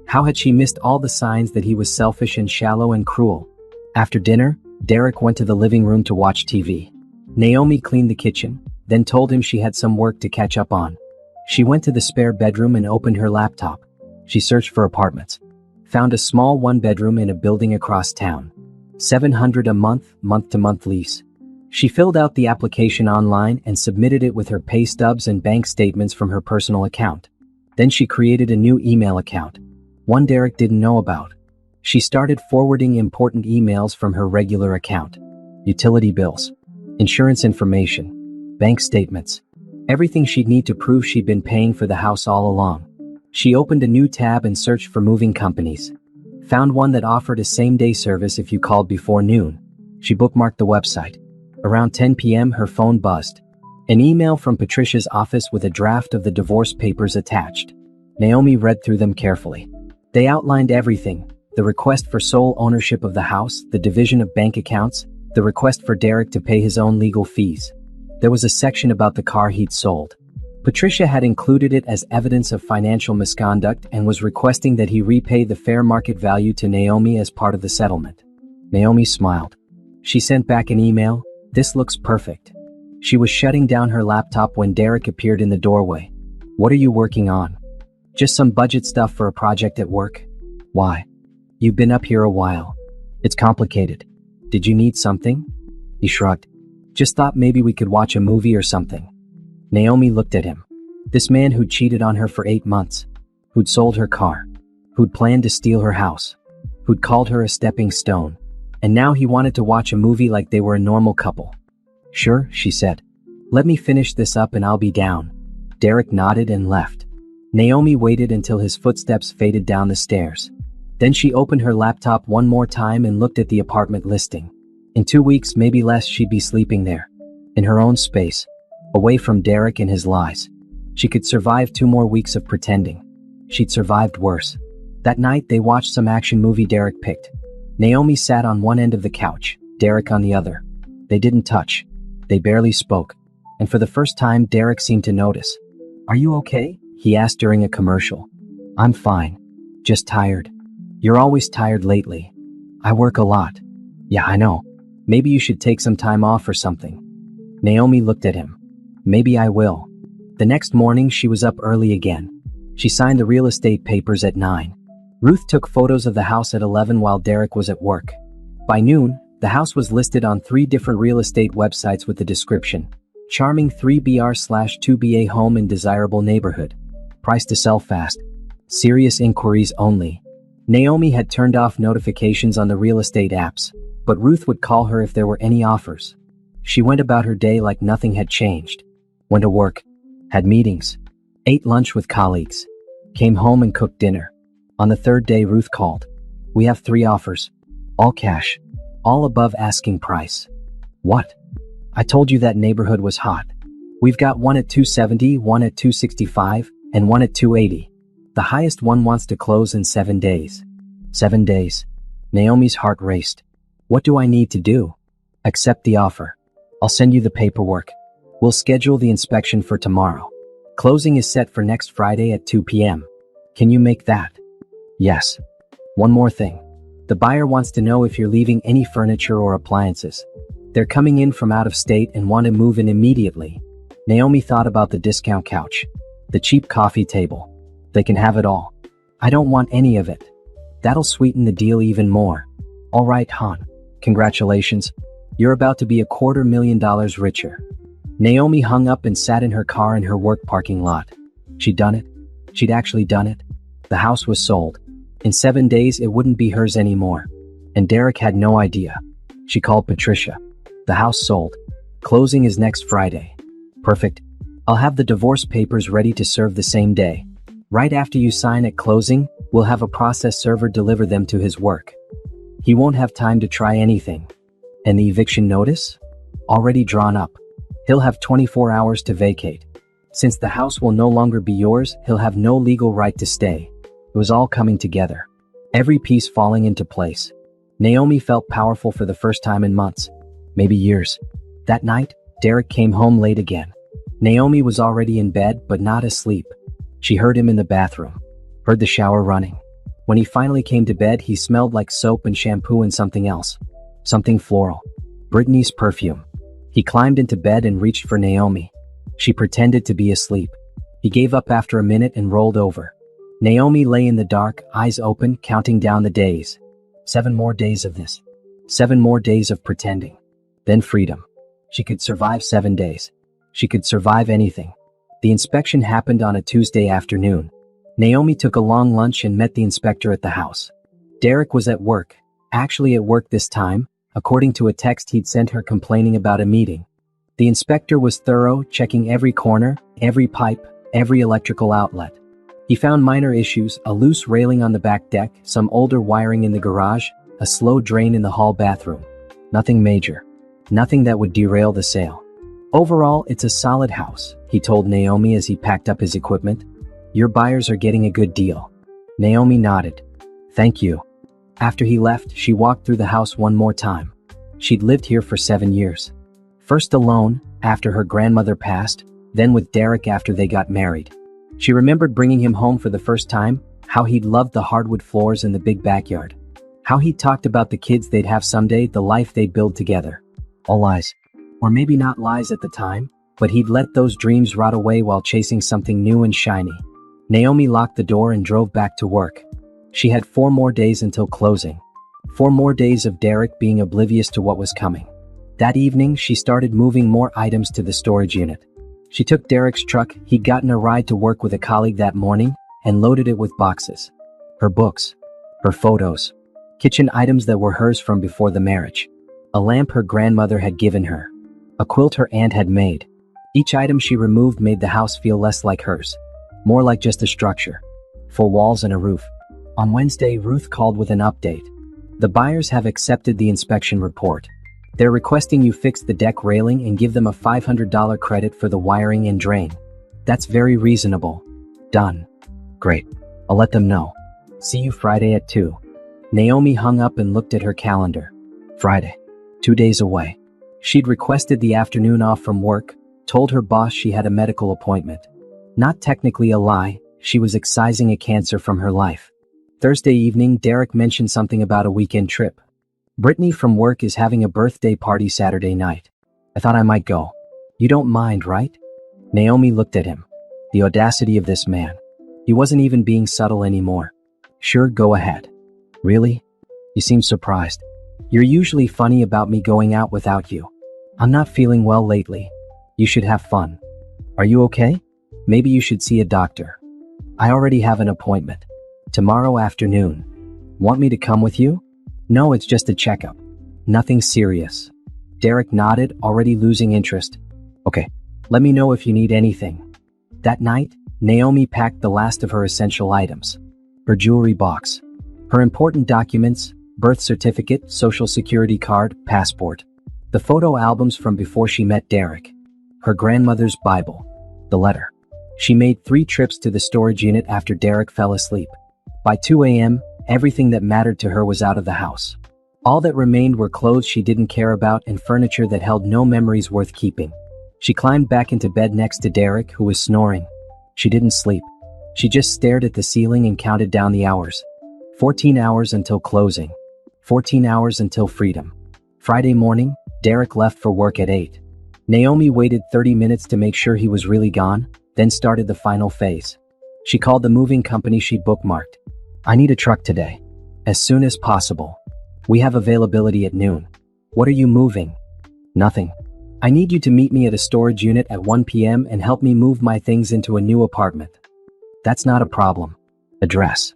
S1: How had she missed all the signs that he was selfish and shallow and cruel? After dinner, Derek went to the living room to watch TV. Naomi cleaned the kitchen, then told him she had some work to catch up on. She went to the spare bedroom and opened her laptop. She searched for apartments. Found a small one-bedroom in a building across town. $700 a month, month-to-month lease. She filled out the application online and submitted it with her pay stubs and bank statements from her personal account. Then she created a new email account. One Derek didn't know about. She started forwarding important emails from her regular account. Utility bills. Insurance information. Bank statements. Everything she'd need to prove she'd been paying for the house all along. She opened a new tab and searched for moving companies. Found one that offered a same-day service if you called before noon. She bookmarked the website. Around 10 p.m., her phone buzzed. An email from Patricia's office with a draft of the divorce papers attached. Naomi read through them carefully. They outlined everything: the request for sole ownership of the house, the division of bank accounts, the request for Derek to pay his own legal fees. There was a section about the car he'd sold. Patricia had included it as evidence of financial misconduct and was requesting that he repay the fair market value to Naomi as part of the settlement. Naomi smiled. She sent back an email. "This looks perfect." She was shutting down her laptop when Derek appeared in the doorway. "What are you working on?" "Just some budget stuff for a project at work." "Why?" "You've been up here a while. It's complicated. Did you need something?" He shrugged. "Just thought maybe we could watch a movie or something." Naomi looked at him. This man who'd cheated on her for 8 months. Who'd sold her car. Who'd planned to steal her house. Who'd called her a stepping stone. And now he wanted to watch a movie like they were a normal couple. "Sure," she said. "Let me finish this up and I'll be down." Derek nodded and left. Naomi waited until his footsteps faded down the stairs. Then she opened her laptop one more time and looked at the apartment listing. In 2 weeks, maybe less, she'd be sleeping there. In her own space. Away from Derek and his lies. She could survive 2 more weeks of pretending. She'd survived worse. That night, they watched some action movie Derek picked. Naomi sat on one end of the couch, Derek on the other. They didn't touch. They barely spoke. And for the first time, Derek seemed to notice. "Are you okay?" he asked during a commercial. "I'm fine. Just tired." "You're always tired lately." "I work a lot." "Yeah, I know. Maybe you should take some time off or something." Naomi looked at him. "Maybe I will." The next morning, she was up early again. She signed the real estate papers at 9. Ruth took photos of the house at 11 while Derek was at work. By noon, the house was listed on 3 different real estate websites with the description, "Charming 3BR/2BA home in desirable neighborhood. Price to sell fast. Serious inquiries only." Naomi had turned off notifications on the real estate apps, but Ruth would call her if there were any offers. She went about her day like nothing had changed. Went to work, had meetings, ate lunch with colleagues, came home and cooked dinner. On the 3rd day, Ruth called. "We have 3 offers. All cash. All above asking price." "What? I told you that neighborhood was hot. We've got one at 270, one at 265, and one at 280. The highest one wants to close in 7 days. 7 days. Naomi's heart raced. "What do I need to do?" "Accept the offer. I'll send you the paperwork. We'll schedule the inspection for tomorrow. Closing is set for next Friday at 2 p.m. Can you make that?" "Yes." "One more thing. The buyer wants to know if you're leaving any furniture or appliances. They're coming in from out of state and want to move in immediately." Naomi thought about the discount couch, the cheap coffee table. "They can have it all. I don't want any of it. That'll sweeten the deal even more." "All right, hon. Congratulations. You're about to be $250,000 richer." Naomi hung up and sat in her car in her work parking lot. She'd done it. She'd actually done it. The house was sold. In 7 days, it wouldn't be hers anymore. And Derek had no idea. She called Patricia. "The house sold. Closing is next Friday." "Perfect. I'll have the divorce papers ready to serve the same day. Right after you sign at closing, we'll have a process server deliver them to his work. He won't have time to try anything." "And the eviction notice?" "Already drawn up. He'll have 24 hours to vacate. Since the house will no longer be yours, he'll have no legal right to stay." It was all coming together. Every piece falling into place. Naomi felt powerful for the first time in months. Maybe years. That night, Derek came home late again. Naomi was already in bed, but not asleep. She heard him in the bathroom. Heard the shower running. When he finally came to bed, he smelled like soap and shampoo and something else. Something floral. Brittany's perfume. He climbed into bed and reached for Naomi. She pretended to be asleep. He gave up after a minute and rolled over. Naomi lay in the dark, eyes open, counting down the days. 7 more days of this. 7 more days of pretending. Then freedom. She could survive 7 days. She could survive anything. The inspection happened on a Tuesday afternoon. Naomi took a long lunch and met the inspector at the house. Derek was at work. Actually at work this time, according to a text he'd sent her complaining about a meeting. The inspector was thorough, checking every corner, every pipe, every electrical outlet. He found minor issues: a loose railing on the back deck, some older wiring in the garage, a slow drain in the hall bathroom. Nothing major. Nothing that would derail the sale. "Overall, it's a solid house," he told Naomi as he packed up his equipment. "Your buyers are getting a good deal." Naomi nodded. "Thank you." After he left, she walked through the house one more time. She'd lived here for 7 years. First alone, after her grandmother passed, then with Derek after they got married. She remembered bringing him home for the first time, how he'd loved the hardwood floors in the big backyard. How he talked about the kids they'd have someday, the life they'd build together. All lies. Or maybe not lies at the time, but he'd let those dreams rot away while chasing something new and shiny. Naomi locked the door and drove back to work. She had 4 more days until closing. 4 more days of Derek being oblivious to what was coming. That evening, she started moving more items to the storage unit. She took Derek's truck, he'd gotten a ride to work with a colleague that morning, and loaded it with boxes. Her books. Her photos. Kitchen items that were hers from before the marriage. A lamp her grandmother had given her. A quilt her aunt had made. Each item she removed made the house feel less like hers. More like just a structure. 4 walls and a roof. On Wednesday, Ruth called with an update. The buyers have accepted the inspection report. They're requesting you fix the deck railing and give them a $500 credit for the wiring and drain. That's very reasonable. Done. Great. I'll let them know. See you Friday at 2. Naomi hung up and looked at her calendar. Friday. 2 days away. She'd requested the afternoon off from work, told her boss she had a medical appointment. Not technically a lie, she was excising a cancer from her life. Thursday evening, Derek mentioned something about a weekend trip. Brittany from work is having a birthday party Saturday night. I thought I might go. You don't mind, right? Naomi looked at him. The audacity of this man. He wasn't even being subtle anymore. Sure, go ahead. Really? You seem surprised. You're usually funny about me going out without you. I'm not feeling well lately. You should have fun. Are you okay? Maybe you should see a doctor. I already have an appointment. Tomorrow afternoon. Want me to come with you? No, it's just a checkup. Nothing serious. Derek nodded, already losing interest. Okay, let me know if you need anything. That night, Naomi packed the last of her essential items. Her jewelry box. Her important documents, birth certificate, social security card, passport. The photo albums from before she met Derek. Her grandmother's Bible. The letter. She made 3 trips to the storage unit after Derek fell asleep. By 2 a.m., everything that mattered to her was out of the house. All that remained were clothes she didn't care about and furniture that held no memories worth keeping. She climbed back into bed next to Derek, who was snoring. She didn't sleep. She just stared at the ceiling and counted down the hours. 14 hours until closing. 14 hours until freedom. Friday morning, Derek left for work at 8. Naomi waited 30 minutes to make sure he was really gone, then started the final phase. She called the moving company she bookmarked. I need a truck today. As soon as possible. We have availability at noon. What are you moving? Nothing. I need you to meet me at a storage unit at 1 p.m. and help me move my things into a new apartment. That's not a problem. Address.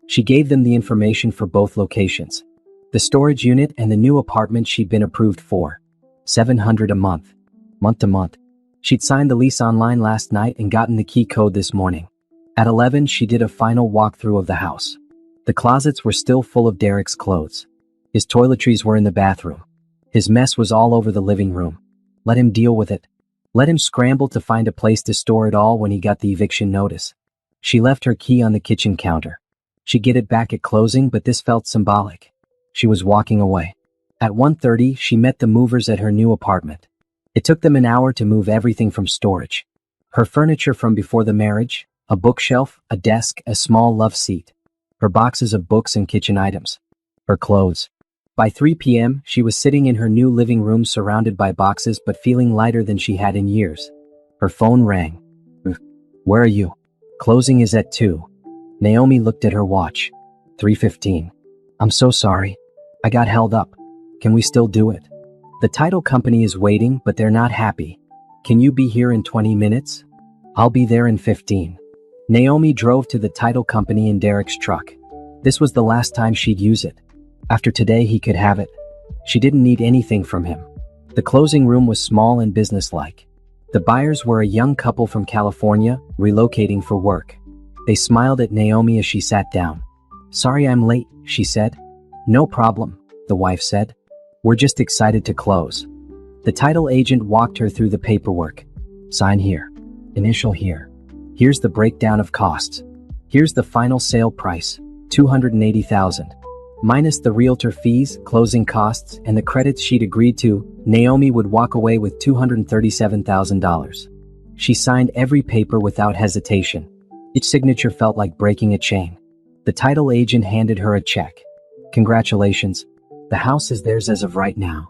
S1: She gave them the information for both locations. The storage unit and the new apartment she'd been approved for. $700 a month. Month to month. She'd signed the lease online last night and gotten the key code this morning. At 11, she did a final walkthrough of the house. The closets were still full of Derek's clothes. His toiletries were in the bathroom. His mess was all over the living room. Let him deal with it. Let him scramble to find a place to store it all when he got the eviction notice. She left her key on the kitchen counter. She'd get it back at closing, but this felt symbolic. She was walking away. At 1:30, she met the movers at her new apartment. It took them an hour to move everything from storage. Her furniture from before the marriage, a bookshelf, a desk, a small love seat. Her boxes of books and kitchen items. Her clothes. By 3 p.m., she was sitting in her new living room surrounded by boxes but feeling lighter than she had in years. Her phone rang. Where are you? Closing is at 2. Naomi looked at her watch. 3:15. I'm so sorry. I got held up. Can we still do it? The title company is waiting, but they're not happy. Can you be here in 20 minutes? I'll be there in 15. Naomi drove to the title company in Derek's truck. This was the last time she'd use it. After today, he could have it. She didn't need anything from him. The closing room was small and businesslike. The buyers were a young couple from California, relocating for work. They smiled at Naomi as she sat down. Sorry I'm late, she said. No problem, the wife said. We're just excited to close. The title agent walked her through the paperwork. Sign here. Initial here. Here's the breakdown of costs. Here's the final sale price, $280,000. Minus the realtor fees, closing costs, and the credits she'd agreed to, Naomi would walk away with $237,000. She signed every paper without hesitation. Each signature felt like breaking a chain. The title agent handed her a check. Congratulations. The house is theirs as of right now.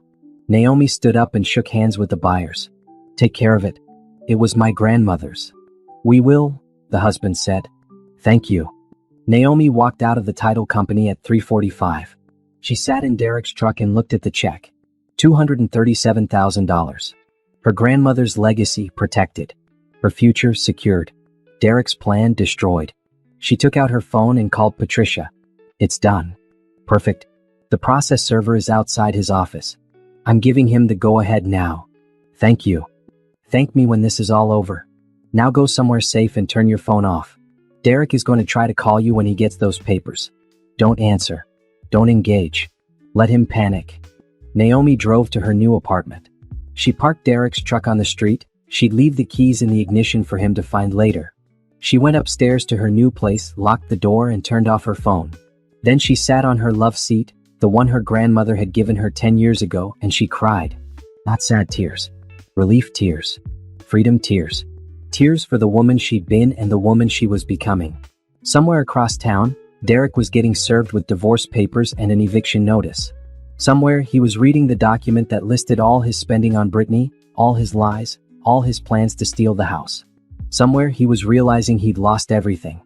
S1: Naomi stood up and shook hands with the buyers. Take care of it. It was my grandmother's. We will, the husband said. Thank you. Naomi walked out of the title company at 3:45. She sat in Derek's truck and looked at the check. $237,000. Her grandmother's legacy protected. Her future secured. Derek's plan destroyed. She took out her phone and called Patricia. It's done. Perfect. The process server is outside his office. I'm giving him the go-ahead now. Thank you. Thank me when this is all over. Now go somewhere safe and turn your phone off. Derek is going to try to call you when he gets those papers. Don't answer. Don't engage. Let him panic. Naomi drove to her new apartment. She parked Derek's truck on the street. She'd leave the keys in the ignition for him to find later. She went upstairs to her new place, locked the door, and turned off her phone. Then she sat on her love seat, the one her grandmother had given her 10 years ago, and she cried. Not sad tears. Relief tears. Freedom tears. Tears for the woman she'd been and the woman she was becoming. Somewhere across town, Derek was getting served with divorce papers and an eviction notice. Somewhere, he was reading the document that listed all his spending on Brittany, all his lies, all his plans to steal the house. Somewhere, he was realizing he'd lost everything.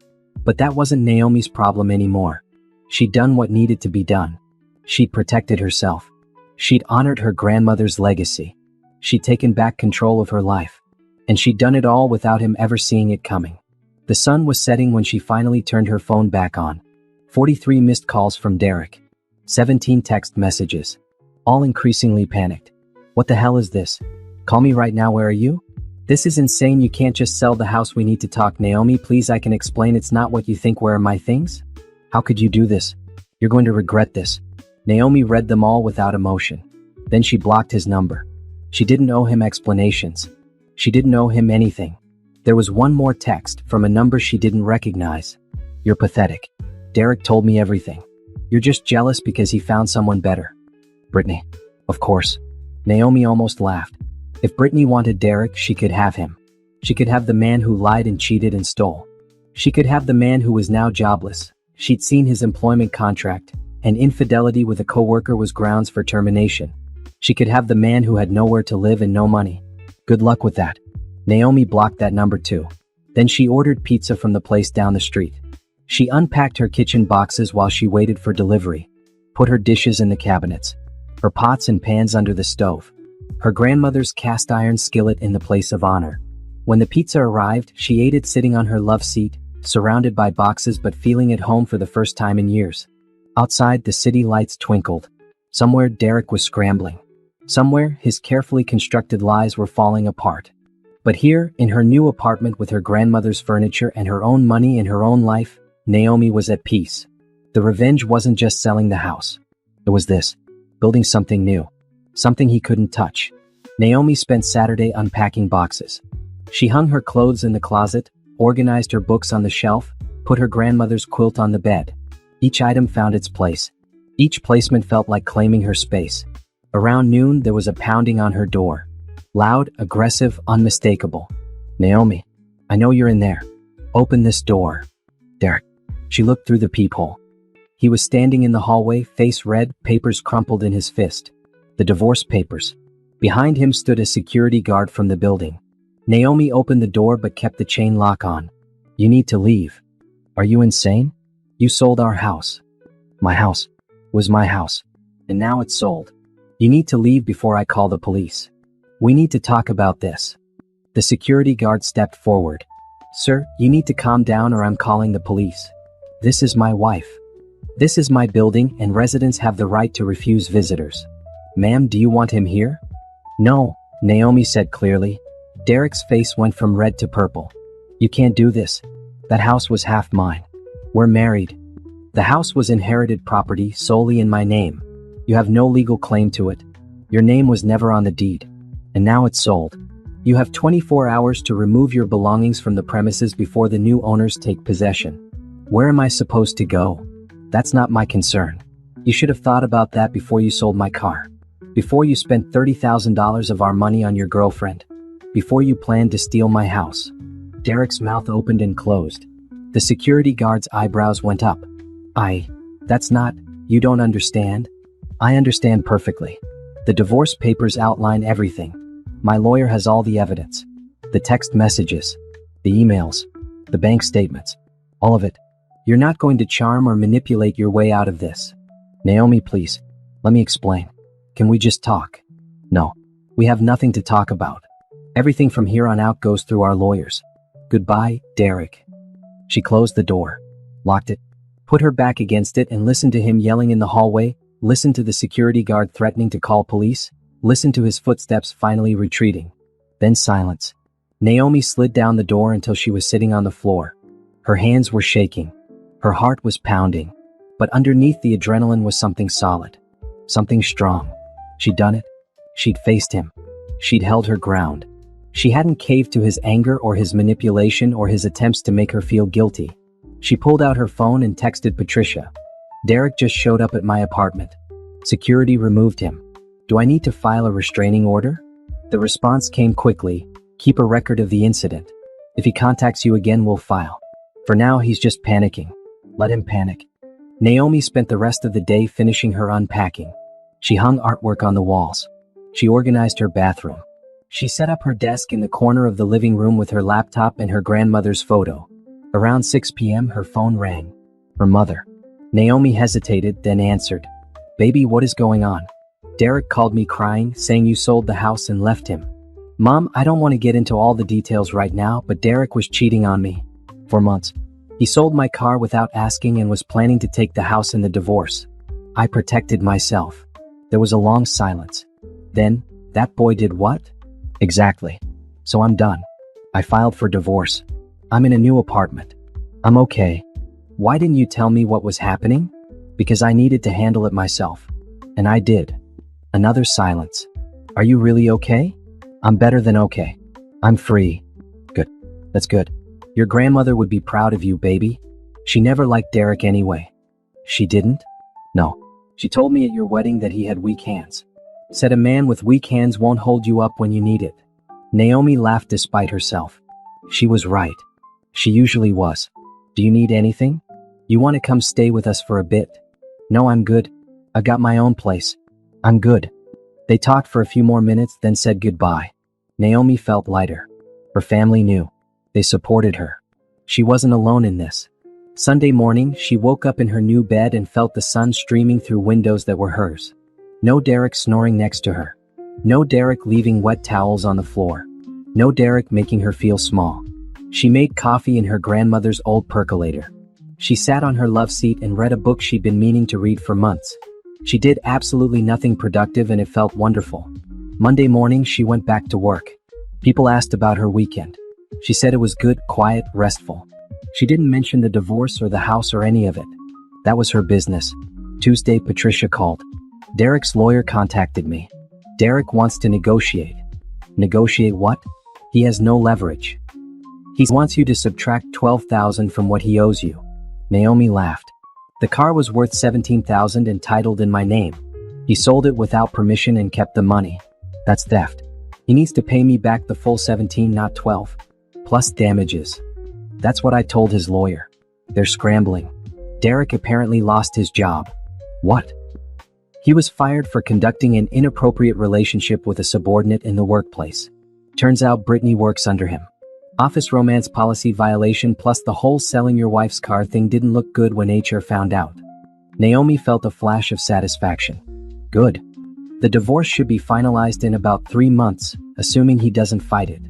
S1: But that wasn't Naomi's problem anymore. She'd done what needed to be done. She'd protected herself. She'd honored her grandmother's legacy. She'd taken back control of her life. And she'd done it all without him ever seeing it coming. The sun was setting when she finally turned her phone back on. 43 missed calls from Derek. 17 text messages. All increasingly panicked. What the hell is this? Call me right now, where are you? This is insane, you can't just sell the house, we need to talk. Naomi, please, I can explain, it's not what you think, where are my things? How could you do this? You're going to regret this. Naomi read them all without emotion. Then she blocked his number. She didn't owe him explanations. She didn't owe him anything. There was one more text from a number she didn't recognize. You're pathetic. Derek told me everything. You're just jealous because he found someone better. Brittany. Of course. Naomi almost laughed. If Brittany wanted Derek, she could have him. She could have the man who lied and cheated and stole. She could have the man who was now jobless. She'd seen his employment contract, and infidelity with a coworker was grounds for termination. She could have the man who had nowhere to live and no money. Good luck with that. Naomi blocked that number too. Then she ordered pizza from the place down the street. She unpacked her kitchen boxes while she waited for delivery, put her dishes in the cabinets, her pots and pans under the stove, her grandmother's cast iron skillet in the place of honor. When the pizza arrived, she ate it sitting on her love seat, surrounded by boxes but feeling at home for the first time in years. Outside, the city lights twinkled. Somewhere, Derek was scrambling. Somewhere, his carefully constructed lies were falling apart. But here, in her new apartment with her grandmother's furniture and her own money and her own life, Naomi was at peace. The revenge wasn't just selling the house. It was this, building something new, something he couldn't touch. Naomi spent Saturday unpacking boxes. She hung her clothes in the closet, organized her books on the shelf, put her grandmother's quilt on the bed. Each item found its place. Each placement felt like claiming her space. Around noon, there was a pounding on her door. Loud, aggressive, unmistakable. Naomi, I know you're in there. Open this door. Derek. She looked through the peephole. He was standing in the hallway, face red, papers crumpled in his fist. The divorce papers. Behind him stood a security guard from the building. Naomi opened the door but kept the chain lock on. You need to leave. Are you insane? You sold our house. My house was my house. And now it's sold. You need to leave before I call the police. We need to talk about this. The security guard stepped forward. Sir, you need to calm down or I'm calling the police. This is my wife. This is my building and residents have the right to refuse visitors. Ma'am, do you want him here? No, Naomi said clearly. Derek's face went from red to purple. You can't do this. That house was half mine. We're married. The house was inherited property solely in my name. You have no legal claim to it. Your name was never on the deed. And now it's sold. You have 24 hours to remove your belongings from the premises before the new owners take possession. Where am I supposed to go? That's not my concern. You should have thought about that before you sold my car. Before you spent $30,000 of our money on your girlfriend. Before you planned to steal my house. Derek's mouth opened and closed. The security guard's eyebrows went up. That's not, you don't understand? I understand perfectly. The divorce papers outline everything. My lawyer has all the evidence. The text messages, the emails, the bank statements, all of it. You're not going to charm or manipulate your way out of this. Naomi, please, let me explain. Can we just talk? No, we have nothing to talk about. Everything from here on out goes through our lawyers. Goodbye, Derek. She closed the door, locked it, put her back against it and listened to him yelling in the hallway, listened to the security guard threatening to call police, listened to his footsteps finally retreating. Then silence. Naomi slid down the door until she was sitting on the floor. Her hands were shaking. Her heart was pounding. But underneath the adrenaline was something solid. Something strong. She'd done it. She'd faced him. She'd held her ground. She hadn't caved to his anger or his manipulation or his attempts to make her feel guilty. She pulled out her phone and texted Patricia. Derek just showed up at my apartment. Security removed him. Do I need to file a restraining order? The response came quickly. Keep a record of the incident. If he contacts you again, we'll file. For now, he's just panicking. Let him panic. Naomi spent the rest of the day finishing her unpacking. She hung artwork on the walls. She organized her bathroom. She set up her desk in the corner of the living room with her laptop and her grandmother's photo. Around 6 p.m., her phone rang. Her mother. Naomi hesitated, then answered. Baby, what is going on? Derek called me crying, saying you sold the house and left him. Mom, I don't want to get into all the details right now, but Derek was cheating on me. For months. He sold my car without asking and was planning to take the house in the divorce. I protected myself. There was a long silence. Then, that boy did what? Exactly. So I'm done. I filed for divorce. I'm in a new apartment. I'm okay. Why didn't you tell me what was happening? Because I needed to handle it myself. And I did. Another silence. Are you really okay? I'm better than okay. I'm free. Good. That's good. Your grandmother would be proud of you, baby. She never liked Derek anyway. She didn't? No. She told me at your wedding that he had weak hands. Said a man with weak hands won't hold you up when you need it. Naomi laughed despite herself. She was right. She usually was. Do you need anything? You want to come stay with us for a bit? No, I'm good. I got my own place. I'm good. They talked for a few more minutes, then said goodbye. Naomi felt lighter. Her family knew. They supported her. She wasn't alone in this. Sunday morning, she woke up in her new bed and felt the sun streaming through windows that were hers. No Derek snoring next to her. No Derek leaving wet towels on the floor. No Derek making her feel small. She made coffee in her grandmother's old percolator. She sat on her love seat and read a book she'd been meaning to read for months. She did absolutely nothing productive and it felt wonderful. Monday morning, she went back to work. People asked about her weekend. She said it was good, quiet, restful. She didn't mention the divorce or the house or any of it. That was her business. Tuesday, Patricia called. Derek's lawyer contacted me. Derek wants to negotiate. Negotiate what? He has no leverage. He wants you to subtract $12,000 from what he owes you. Naomi laughed. The car was worth $17,000 and titled in my name. He sold it without permission and kept the money. That's theft. He needs to pay me back the full 17, not 12. Plus damages. That's what I told his lawyer. They're scrambling. Derek apparently lost his job. What? He was fired for conducting an inappropriate relationship with a subordinate in the workplace. Turns out Brittany works under him. Office romance policy violation plus the whole selling your wife's car thing didn't look good when HR found out. Naomi felt a flash of satisfaction. Good. The divorce should be finalized in about 3 months, assuming he doesn't fight it.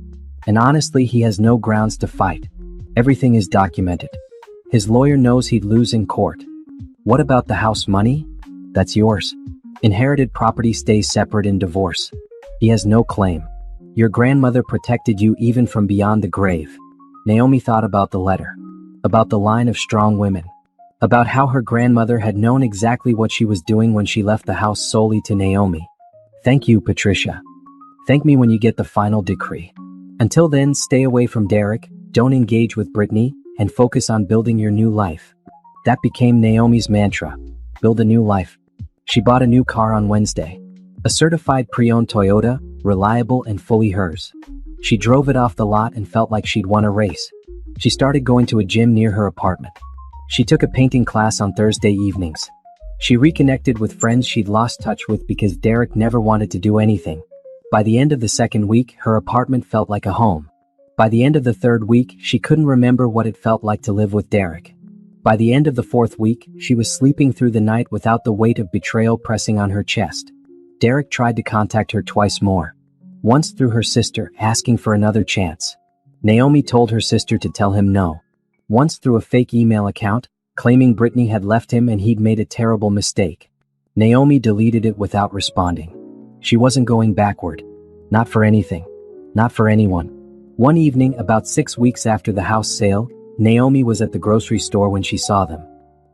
S1: And honestly, he has no grounds to fight. Everything is documented. His lawyer knows he'd lose in court. What about the house money? That's yours. Inherited property stays separate in divorce. He has no claim. Your grandmother protected you even from beyond the grave. Naomi thought about the letter. About the line of strong women. About how her grandmother had known exactly what she was doing when she left the house solely to Naomi. Thank you, Patricia. Thank me when you get the final decree. Until then, stay away from Derek, don't engage with Brittany, and focus on building your new life. That became Naomi's mantra. Build a new life. She bought a new car on Wednesday. A certified pre-owned Toyota, reliable and fully hers. She drove it off the lot and felt like she'd won a race. She started going to a gym near her apartment. She took a painting class on Thursday evenings. She reconnected with friends she'd lost touch with because Derek never wanted to do anything. By the end of the second week, her apartment felt like a home. By the end of the third week, she couldn't remember what it felt like to live with Derek. By the end of the fourth week, she was sleeping through the night without the weight of betrayal pressing on her chest. Derek tried to contact her twice more. Once through her sister, asking for another chance. Naomi told her sister to tell him no. Once through a fake email account, claiming Brittany had left him and he'd made a terrible mistake. Naomi deleted it without responding. She wasn't going backward. Not for anything. Not for anyone. One evening, about 6 weeks after the house sale, Naomi was at the grocery store when she saw them.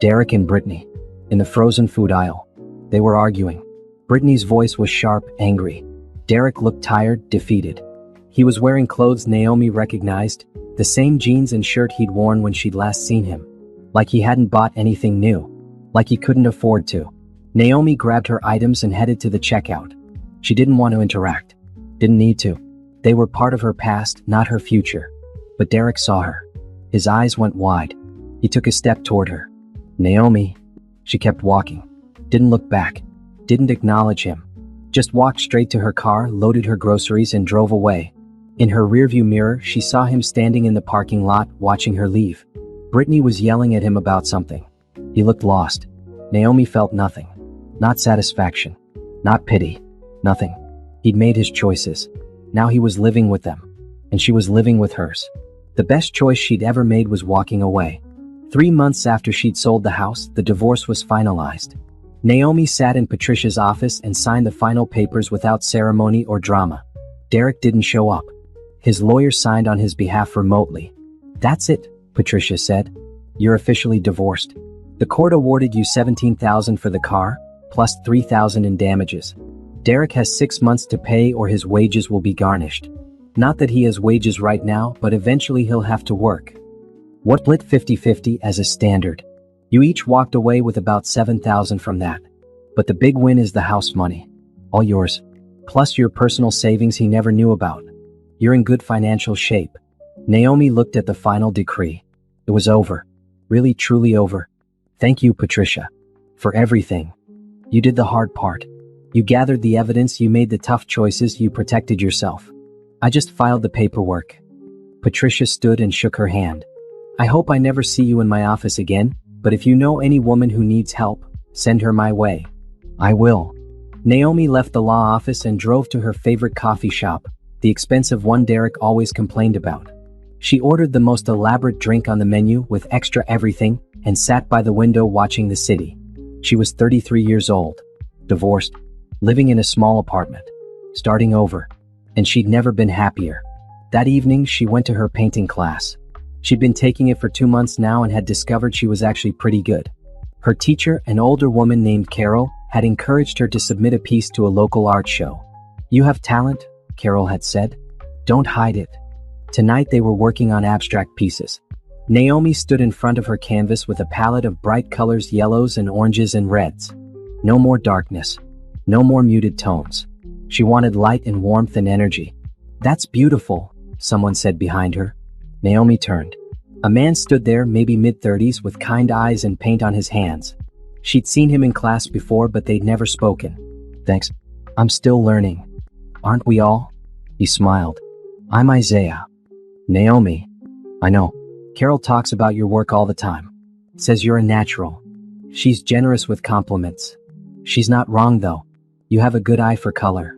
S1: Derek and Brittany. In the frozen food aisle. They were arguing. Brittany's voice was sharp, angry. Derek looked tired, defeated. He was wearing clothes Naomi recognized, the same jeans and shirt he'd worn when she'd last seen him. Like he hadn't bought anything new. Like he couldn't afford to. Naomi grabbed her items and headed to the checkout. She didn't want to interact. Didn't need to. They were part of her past, not her future. But Derek saw her. His eyes went wide. He took a step toward her. Naomi. She kept walking. Didn't look back. Didn't acknowledge him. Just walked straight to her car, loaded her groceries, and drove away. In her rearview mirror, she saw him standing in the parking lot, watching her leave. Brittany was yelling at him about something. He looked lost. Naomi felt nothing. Not satisfaction. Not pity. Nothing. He'd made his choices. Now he was living with them. And she was living with hers. The best choice she'd ever made was walking away. 3 months after she'd sold the house, the divorce was finalized. Naomi sat in Patricia's office and signed the final papers without ceremony or drama. Derek didn't show up. His lawyer signed on his behalf remotely. "That's it," Patricia said. "You're officially divorced. The court awarded you $17,000 for the car, plus $3,000 in damages. Derek has 6 months to pay or his wages will be garnished. Not that he has wages right now, but eventually he'll have to work." What split 50-50 as a standard. You each walked away with about $7,000 from that. But the big win is the house money. All yours. Plus your personal savings he never knew about. You're in good financial shape. Naomi looked at the final decree. It was over. Really, truly over. Thank you, Patricia. For everything. You did the hard part. You gathered the evidence, you made the tough choices, you protected yourself. I just filed the paperwork. Patricia stood and shook her hand. I hope I never see you in my office again, but if you know any woman who needs help, send her my way. I will. Naomi left the law office and drove to her favorite coffee shop, the expensive one Derek always complained about. She ordered the most elaborate drink on the menu with extra everything and sat by the window watching the city. She was 33 years old, divorced, living in a small apartment, starting over, and she'd never been happier. That evening, she went to her painting class. She'd been taking it for 2 months now and had discovered she was actually pretty good. Her teacher, an older woman named Carol, had encouraged her to submit a piece to a local art show. You have talent, Carol had said. Don't hide it. Tonight they were working on abstract pieces. Naomi stood in front of her canvas with a palette of bright colors, yellows and oranges and reds. No more darkness. No more muted tones. She wanted light and warmth and energy. That's beautiful, someone said behind her. Naomi turned. A man stood there, maybe mid-30s, with kind eyes and paint on his hands. She'd seen him in class before, but they'd never spoken. Thanks. I'm still learning. Aren't we all? He smiled. I'm Isaiah. Naomi. I know. Carol talks about your work all the time. Says you're a natural. She's generous with compliments. She's not wrong, though. You have a good eye for color.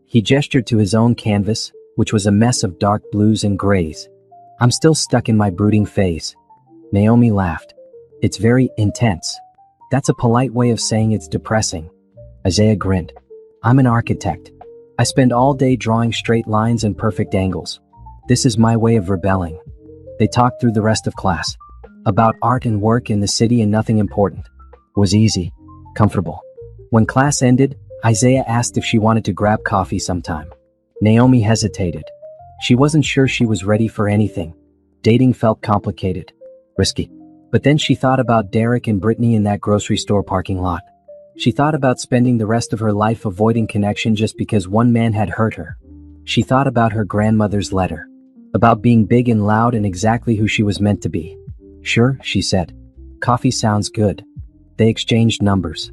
S1: He gestured to his own canvas, which was a mess of dark blues and grays. I'm still stuck in my brooding phase. Naomi laughed. It's very intense. That's a polite way of saying it's depressing. Isaiah grinned. I'm an architect. I spend all day drawing straight lines and perfect angles. This is my way of rebelling. They talked through the rest of class. About art and work in the city and nothing important. It was easy. Comfortable. When class ended, Isaiah asked if she wanted to grab coffee sometime. Naomi hesitated. She wasn't sure she was ready for anything. Dating felt complicated. Risky. But then she thought about Derek and Brittany in that grocery store parking lot. She thought about spending the rest of her life avoiding connection just because one man had hurt her. She thought about her grandmother's letter. About being big and loud and exactly who she was meant to be. Sure, she said. Coffee sounds good. They exchanged numbers.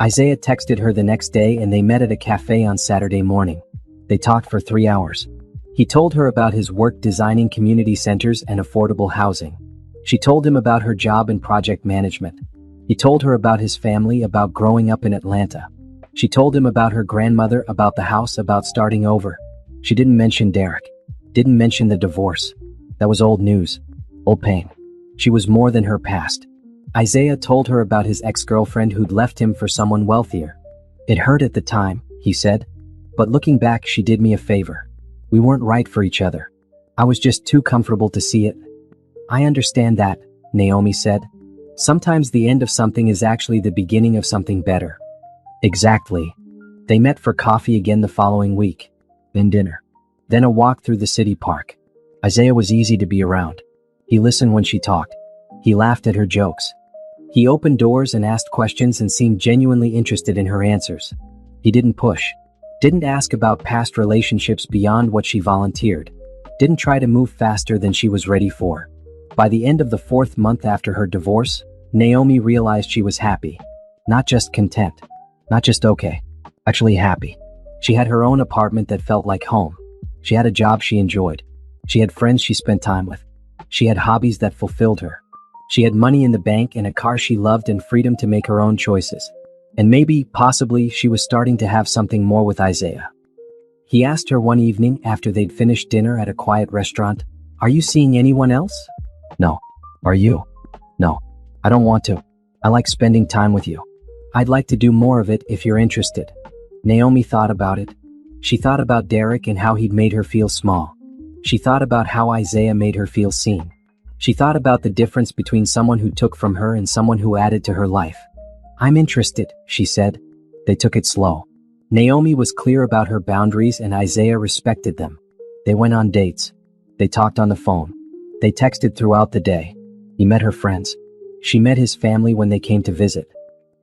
S1: Isaiah texted her the next day and they met at a cafe on Saturday morning. They talked for 3 hours. He told her about his work designing community centers and affordable housing. She told him about her job in project management. He told her about his family, about growing up in Atlanta. She told him about her grandmother, about the house, about starting over. She didn't mention Derek. Didn't mention the divorce. That was old news. Old pain. She was more than her past. Isaiah told her about his ex-girlfriend who'd left him for someone wealthier. It hurt at the time, he said. But looking back, she did me a favor. We weren't right for each other. I was just too comfortable to see it. I understand that, Naomi said. Sometimes the end of something is actually the beginning of something better. Exactly. They met for coffee again the following week, then dinner, then a walk through the city park. Isaiah was easy to be around. He listened when she talked. He laughed at her jokes. He opened doors and asked questions and seemed genuinely interested in her answers. He didn't push, didn't ask about past relationships beyond what she volunteered, didn't try to move faster than she was ready for. By the end of the 4th month after her divorce, Naomi realized she was happy. Not just content, not just okay, actually happy. She had her own apartment that felt like home. She had a job she enjoyed. She had friends she spent time with. She had hobbies that fulfilled her. She had money in the bank and a car she loved and freedom to make her own choices. And maybe, possibly, she was starting to have something more with Isaiah. He asked her one evening after they'd finished dinner at a quiet restaurant, "Are you seeing anyone else?" "No." "Are you?" "No. I don't want to. I like spending time with you. I'd like to do more of it if you're interested." Naomi thought about it. She thought about Derek and how he'd made her feel small. She thought about how Isaiah made her feel seen. She thought about the difference between someone who took from her and someone who added to her life. "I'm interested," she said. They took it slow. Naomi was clear about her boundaries and Isaiah respected them. They went on dates. They talked on the phone. They texted throughout the day. He met her friends. She met his family when they came to visit.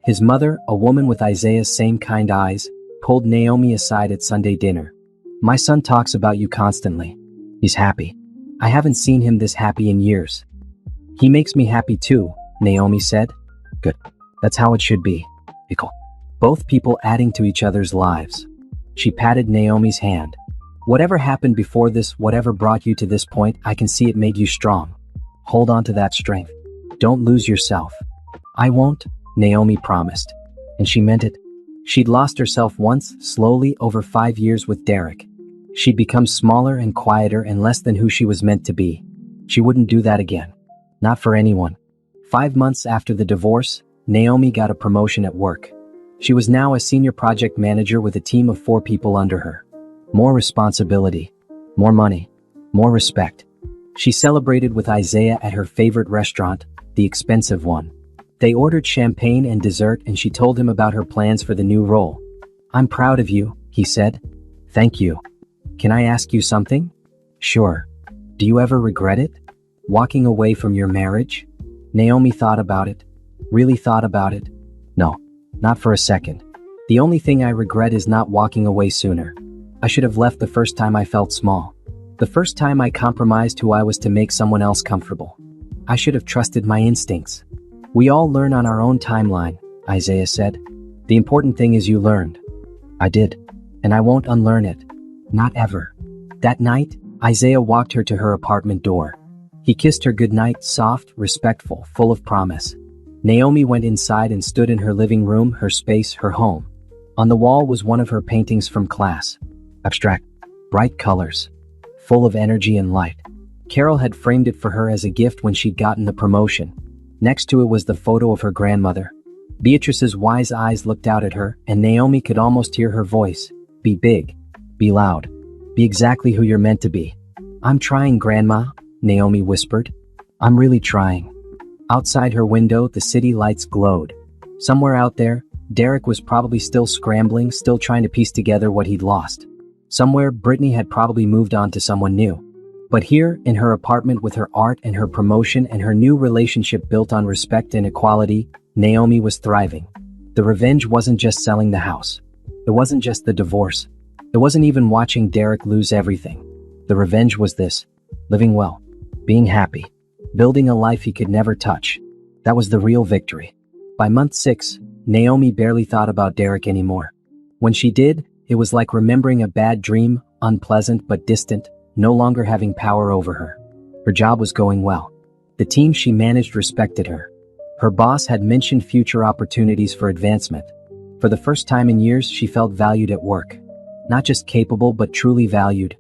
S1: His mother, a woman with Isaiah's same kind eyes, pulled Naomi aside at Sunday dinner. "My son talks about you constantly. He's happy. I haven't seen him this happy in years." "He makes me happy too," Naomi said. "Good. That's how it should be. Equal. Both people adding to each other's lives." She patted Naomi's hand. "Whatever happened before this, whatever brought you to this point, I can see it made you strong. Hold on to that strength. Don't lose yourself." "I won't," Naomi promised. And she meant it. She'd lost herself once, slowly, over 5 years with Derek. She'd become smaller and quieter and less than who she was meant to be. She wouldn't do that again. Not for anyone. 5 months after the divorce, Naomi got a promotion at work. She was now a senior project manager with a team of 4 people under her. More responsibility, more money, more respect. She celebrated with Isaiah at her favorite restaurant, the expensive one. They ordered champagne and dessert and she told him about her plans for the new role. "I'm proud of you," he said. "Thank you. Can I ask you something?" "Sure. Do you ever regret it? Walking away from your marriage?" Naomi thought about it. Really thought about it. "No, not for a second. The only thing I regret is not walking away sooner. I should have left the first time I felt small. The first time I compromised who I was to make someone else comfortable. I should have trusted my instincts." "We all learn on our own timeline," Isaiah said. "The important thing is you learned." "I did. And I won't unlearn it. Not ever." That night, Isaiah walked her to her apartment door. He kissed her goodnight, soft, respectful, full of promise. Naomi went inside and stood in her living room, her space, her home. On the wall was one of her paintings from class. Abstract, bright colors, full of energy and light. Carol had framed it for her as a gift when she'd gotten the promotion. Next to it was the photo of her grandmother. Beatrice's wise eyes looked out at her, and Naomi could almost hear her voice. "Be big. Be loud. Be exactly who you're meant to be." "I'm trying, Grandma," Naomi whispered. "I'm really trying." Outside her window, the city lights glowed. Somewhere out there, Derek was probably still scrambling, still trying to piece together what he'd lost. Somewhere, Brittany had probably moved on to someone new. But here, in her apartment with her art and her promotion and her new relationship built on respect and equality, Naomi was thriving. The revenge wasn't just selling the house. It wasn't just the divorce. It wasn't even watching Derek lose everything. The revenge was this: living well, being happy, building a life he could never touch. That was the real victory. By month 6, Naomi barely thought about Derek anymore. When she did, it was like remembering a bad dream, unpleasant but distant, no longer having power over her. Her job was going well. The team she managed respected her. Her boss had mentioned future opportunities for advancement. For the first time in years, she felt valued at work. Not just capable, but truly valued.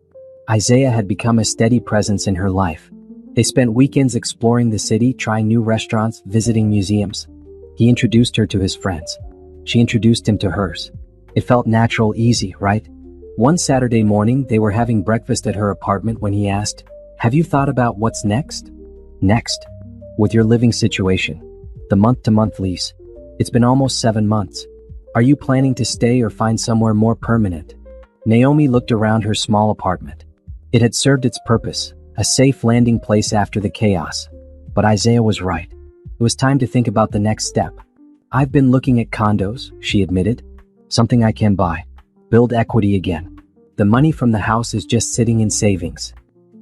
S1: Isaiah had become a steady presence in her life. They spent weekends exploring the city, trying new restaurants, visiting museums. He introduced her to his friends. She introduced him to hers. It felt natural, easy, right? One Saturday morning, they were having breakfast at her apartment when he asked, Have you thought about what's next? Next. With your living situation. The month-to-month lease. It's been almost 7 months. Are you planning to stay or find somewhere more permanent? Naomi looked around her small apartment. It had served its purpose, a safe landing place after the chaos. But Isaiah was right. It was time to think about the next step. I've been looking at condos, she admitted. Something I can buy. Build equity again. The money from the house is just sitting in savings.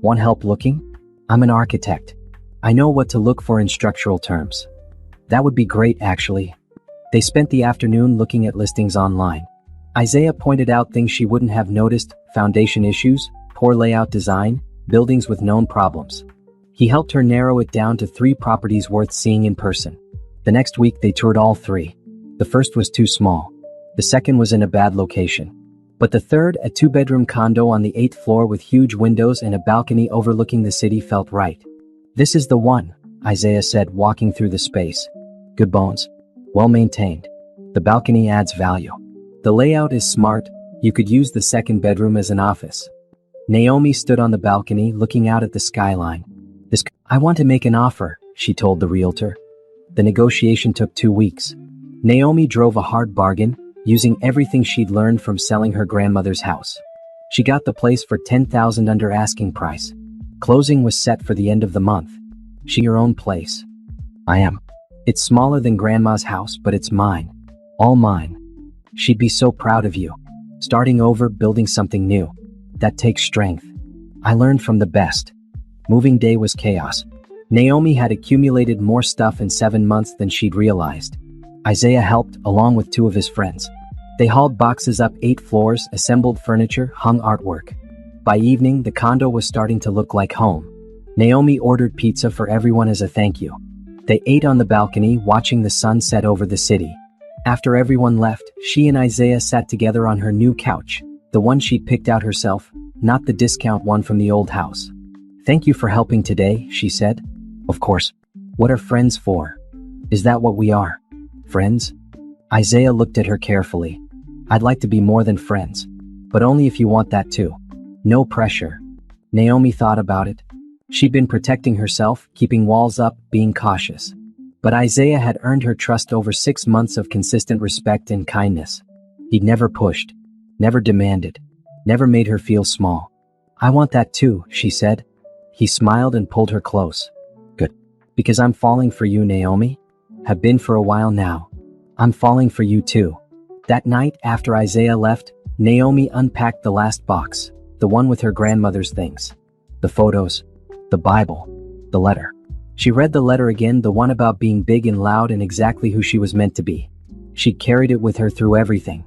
S1: Want help looking? I'm an architect. I know what to look for in structural terms. That would be great, actually. They spent the afternoon looking at listings online. Isaiah pointed out things she wouldn't have noticed: foundation issues, poor layout design, buildings with known problems. He helped her narrow it down to 3 properties worth seeing in person. The next week they toured all 3. The first was too small. The second was in a bad location. But the third, a 2-bedroom condo on the 8th floor with huge windows and a balcony overlooking the city, felt right. This is the one, Isaiah said, walking through the space. Good bones. Well maintained. The balcony adds value. The layout is smart. You could use the second bedroom as an office. Naomi stood on the balcony looking out at the skyline. I want to make an offer, she told the realtor. The negotiation took 2 weeks. Naomi drove a hard bargain, using everything she'd learned from selling her grandmother's house. She got the place for $10,000 under asking price. Closing was set for the end of the month. Your own place. I am. It's smaller than Grandma's house, but it's mine. All mine. She'd be so proud of you. Starting over, building something new. That takes strength. I learned from the best. Moving day was chaos. Naomi had accumulated more stuff in 7 months than she'd realized. Isaiah helped, along with 2 of his friends. They hauled boxes up 8 floors, assembled furniture, hung artwork. By evening, the condo was starting to look like home. Naomi ordered pizza for everyone as a thank you. They ate on the balcony, watching the sun set over the city. After everyone left, she and Isaiah sat together on her new couch, the one she'd picked out herself, not the discount one from the old house. Thank you for helping today, she said. Of course. What are friends for? Is that what we are? Friends? Isaiah looked at her carefully. I'd like to be more than friends. But only if you want that too. No pressure. Naomi thought about it. She'd been protecting herself, keeping walls up, being cautious. But Isaiah had earned her trust over 6 months of consistent respect and kindness. He'd never pushed, never demanded, never made her feel small. I want that too, she said. He smiled and pulled her close. Good. Because I'm falling for you, Naomi. Have been for a while now. I'm falling for you too. That night, after Isaiah left, Naomi unpacked the last box, the one with her grandmother's things. The photos, the Bible, the letter. She read the letter again, the one about being big and loud and exactly who she was meant to be. She'd carried it with her through everything.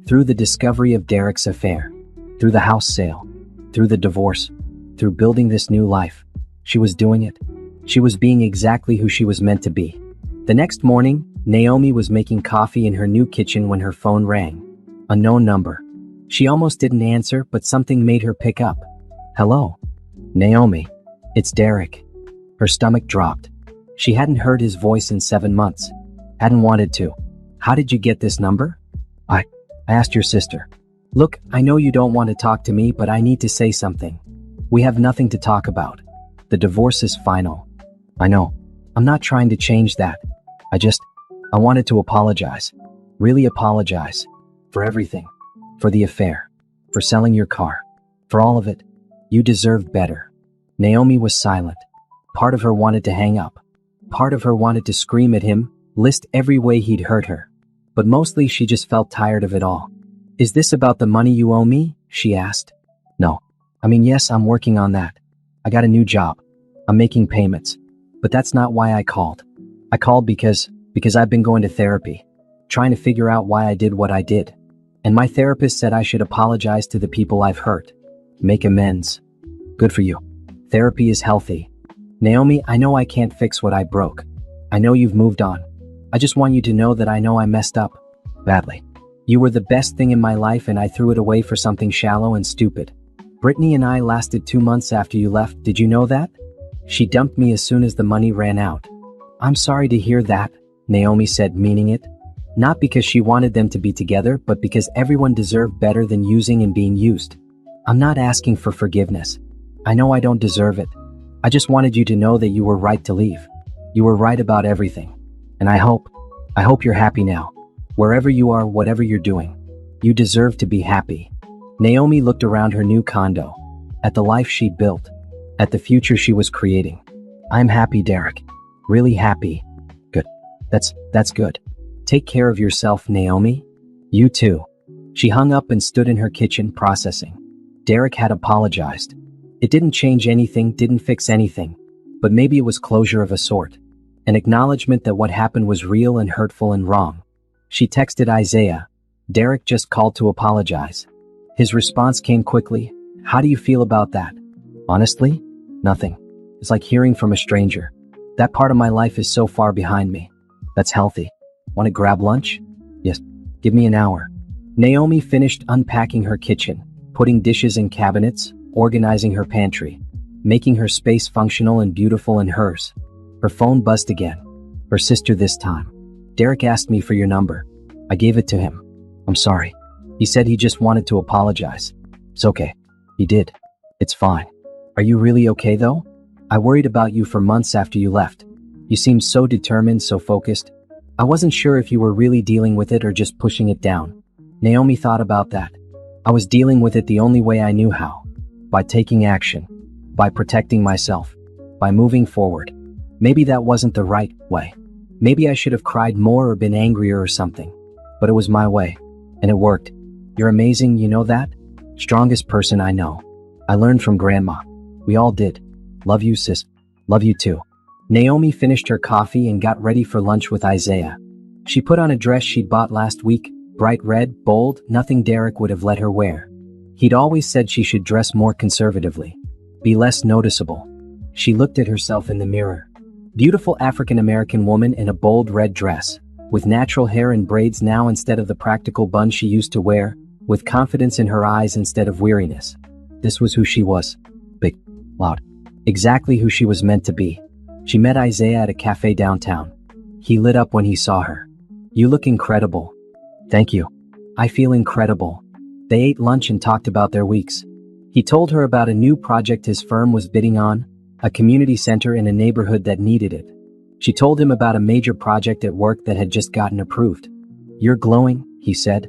S1: Through the discovery of Derek's affair. Through the house sale. Through the divorce. Through building this new life. She was doing it. She was being exactly who she was meant to be. The next morning, Naomi was making coffee in her new kitchen when her phone rang. A known number. She almost didn't answer, but something made her pick up. Hello? Naomi. It's Derek. Her stomach dropped. She hadn't heard his voice in 7 months. Hadn't wanted to. How did you get this number? I asked your sister. Look, I know you don't want to talk to me, but I need to say something. We have nothing to talk about. The divorce is final. I know. I'm not trying to change that. I wanted to apologize. Really apologize. For everything. For the affair. For selling your car. For all of it. You deserved better. Naomi was silent. Part of her wanted to hang up. Part of her wanted to scream at him, list every way he'd hurt her. But mostly she just felt tired of it all. Is this about the money you owe me? She asked. No. Yes, I'm working on that. I got a new job. I'm making payments. But that's not why I called. I called because I've been going to therapy. Trying to figure out why I did what I did. And my therapist said I should apologize to the people I've hurt. Make amends. Good for you. Therapy is healthy. Naomi, I know I can't fix what I broke. I know you've moved on. I just want you to know that I know I messed up. Badly. You were the best thing in my life and I threw it away for something shallow and stupid. Brittany and I lasted 2 months after you left, did you know that? She dumped me as soon as the money ran out. I'm sorry to hear that, Naomi said, meaning it. Not because she wanted them to be together, but because everyone deserved better than using and being used. I'm not asking for forgiveness. I know I don't deserve it. I just wanted you to know that you were right to leave. You were right about everything. And I hope you're happy now. Wherever you are, whatever you're doing. You deserve to be happy. Naomi looked around her new condo, at the life she'd built, at the future she was creating. I'm happy, Derek. Really happy. Good. That's good. Take care of yourself, Naomi. You too. She hung up and stood in her kitchen processing. Derek had apologized. It didn't change anything, didn't fix anything, but maybe it was closure of a sort. An acknowledgement that what happened was real and hurtful and wrong. She texted Isaiah. Derek just called to apologize. His response came quickly. How do you feel about that? Honestly, nothing. It's like hearing from a stranger. That part of my life is so far behind me. That's healthy. Want to grab lunch? Yes. Give me an hour. Naomi finished unpacking her kitchen, putting dishes in cabinets, organizing her pantry, making her space functional and beautiful and hers. Her phone buzzed again. Her sister this time. Derek asked me for your number. I gave it to him. I'm sorry. He said he just wanted to apologize. It's okay. He did. It's fine. Are you really okay though? I worried about you for months after you left. You seemed so determined, so focused. I wasn't sure if you were really dealing with it or just pushing it down. Naomi thought about that. I was dealing with it the only way I knew how. By taking action. By protecting myself. By moving forward. Maybe that wasn't the right way. Maybe I should have cried more or been angrier or something. But it was my way. And it worked. You're amazing, you know that? Strongest person I know. I learned from Grandma. We all did. Love you, sis. Love you too. Naomi finished her coffee and got ready for lunch with Isaiah. She put on a dress she'd bought last week, bright red, bold, nothing Derek would have let her wear. He'd always said she should dress more conservatively. Be less noticeable. She looked at herself in the mirror. Beautiful African-American woman in a bold red dress, with natural hair and braids now instead of the practical bun she used to wear, with confidence in her eyes instead of weariness. This was who she was. Big, loud. Exactly who she was meant to be. She met Isaiah at a cafe downtown. He lit up when he saw her. You look incredible. Thank you. I feel incredible. They ate lunch and talked about their weeks. He told her about a new project his firm was bidding on, a community center in a neighborhood that needed it. She told him about a major project at work that had just gotten approved. You're glowing, he said.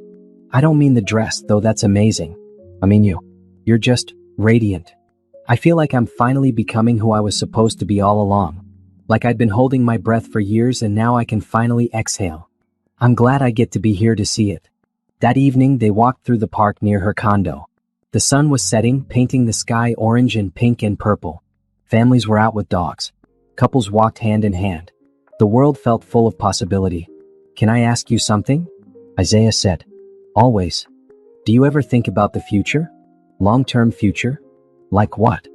S1: I don't mean the dress, though that's amazing. I mean you. You're just radiant. I feel like I'm finally becoming who I was supposed to be all along. Like I'd been holding my breath for years and now I can finally exhale. I'm glad I get to be here to see it. That evening, they walked through the park near her condo. The sun was setting, painting the sky orange and pink and purple. Families were out with dogs. Couples walked hand in hand. The world felt full of possibility. Can I ask you something? Isaiah said. Always. Do you ever think about the future? Long-term future? Like what?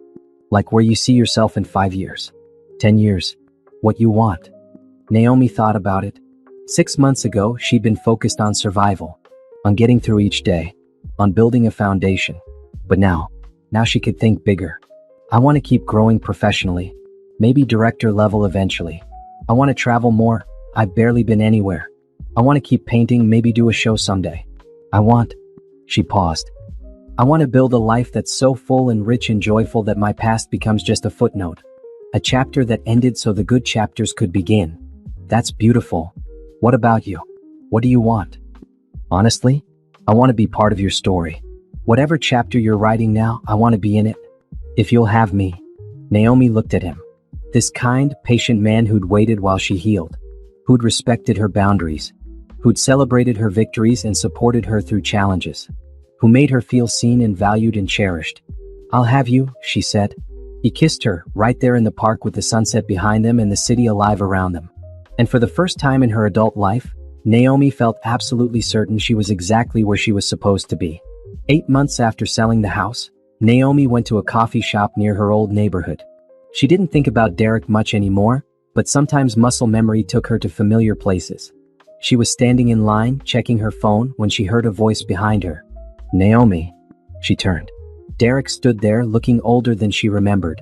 S1: Like where you see yourself in 5 years, 10 years, what you want. Naomi thought about it. 6 months ago, she'd been focused on survival, on getting through each day, on building a foundation. But now she could think bigger. I want to keep growing professionally, maybe director level eventually. I want to travel more. I've barely been anywhere. I want to keep painting, maybe do a show someday. She paused. I want to build a life that's so full and rich and joyful that my past becomes just a footnote. A chapter that ended so the good chapters could begin. That's beautiful. What about you? What do you want? Honestly, I want to be part of your story. Whatever chapter you're writing now, I want to be in it. If you'll have me. Naomi looked at him. This kind, patient man who'd waited while she healed. Who'd respected her boundaries. Who'd celebrated her victories and supported her through challenges. Who made her feel seen and valued and cherished. I'll have you, she said. He kissed her, right there in the park with the sunset behind them and the city alive around them. And for the first time in her adult life, Naomi felt absolutely certain she was exactly where she was supposed to be. 8 months after selling the house, Naomi went to a coffee shop near her old neighborhood. She didn't think about Derek much anymore, but sometimes muscle memory took her to familiar places. She was standing in line, checking her phone, when she heard a voice behind her. Naomi. She turned. Derek stood there, looking older than she remembered.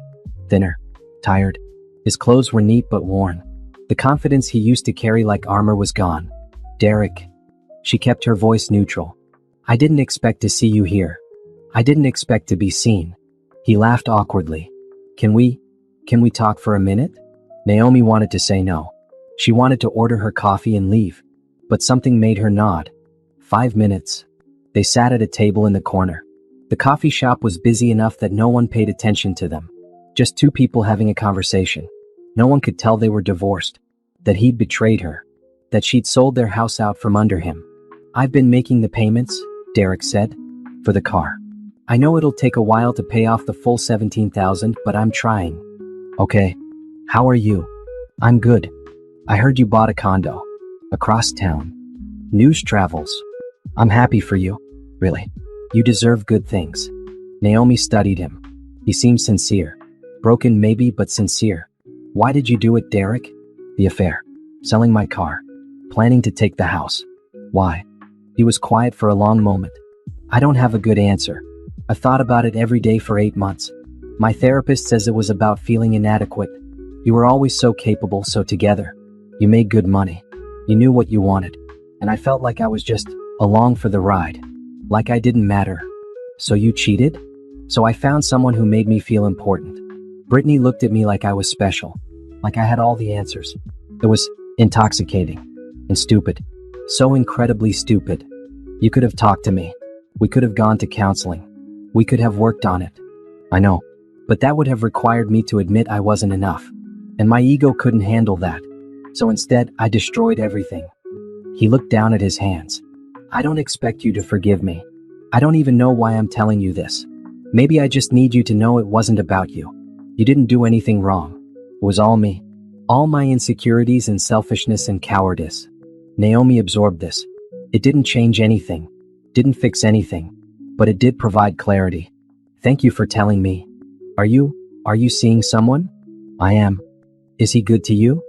S1: Thinner. Tired. His clothes were neat but worn. The confidence he used to carry like armor was gone. Derek. She kept her voice neutral. I didn't expect to see you here. I didn't expect to be seen. He laughed awkwardly. Can we talk for a minute? Naomi wanted to say no. She wanted to order her coffee and leave. But something made her nod. 5 minutes. They sat at a table in the corner. The coffee shop was busy enough that no one paid attention to them. Just two people having a conversation. No one could tell they were divorced. That he'd betrayed her. That she'd sold their house out from under him. I've been making the payments, Derek said, for the car. I know it'll take a while to pay off the full $17,000, but I'm trying. Okay. How are you? I'm good. I heard you bought a condo. Across town. News travels. I'm happy for you. Really. You deserve good things. Naomi studied him. He seemed sincere. Broken maybe, but sincere. Why did you do it, Derek? The affair. Selling my car. Planning to take the house. Why? He was quiet for a long moment. I don't have a good answer. I thought about it every day for 8 months. My therapist says it was about feeling inadequate. You were always so capable, so together. You made good money. You knew what you wanted. And I felt like I was just along for the ride. Like I didn't matter. So you cheated? So I found someone who made me feel important. Brittany looked at me like I was special. Like I had all the answers. It was intoxicating. And stupid. So incredibly stupid. You could have talked to me. We could have gone to counseling. We could have worked on it. I know. But that would have required me to admit I wasn't enough. And my ego couldn't handle that. So instead, I destroyed everything. He looked down at his hands. I don't expect you to forgive me. I don't even know why I'm telling you this. Maybe I just need you to know it wasn't about you. You didn't do anything wrong. It was all me. All my insecurities and selfishness and cowardice. Naomi absorbed this. It didn't change anything. Didn't fix anything. But it did provide clarity. Thank you for telling me. Are you seeing someone? I am. Is he good to you?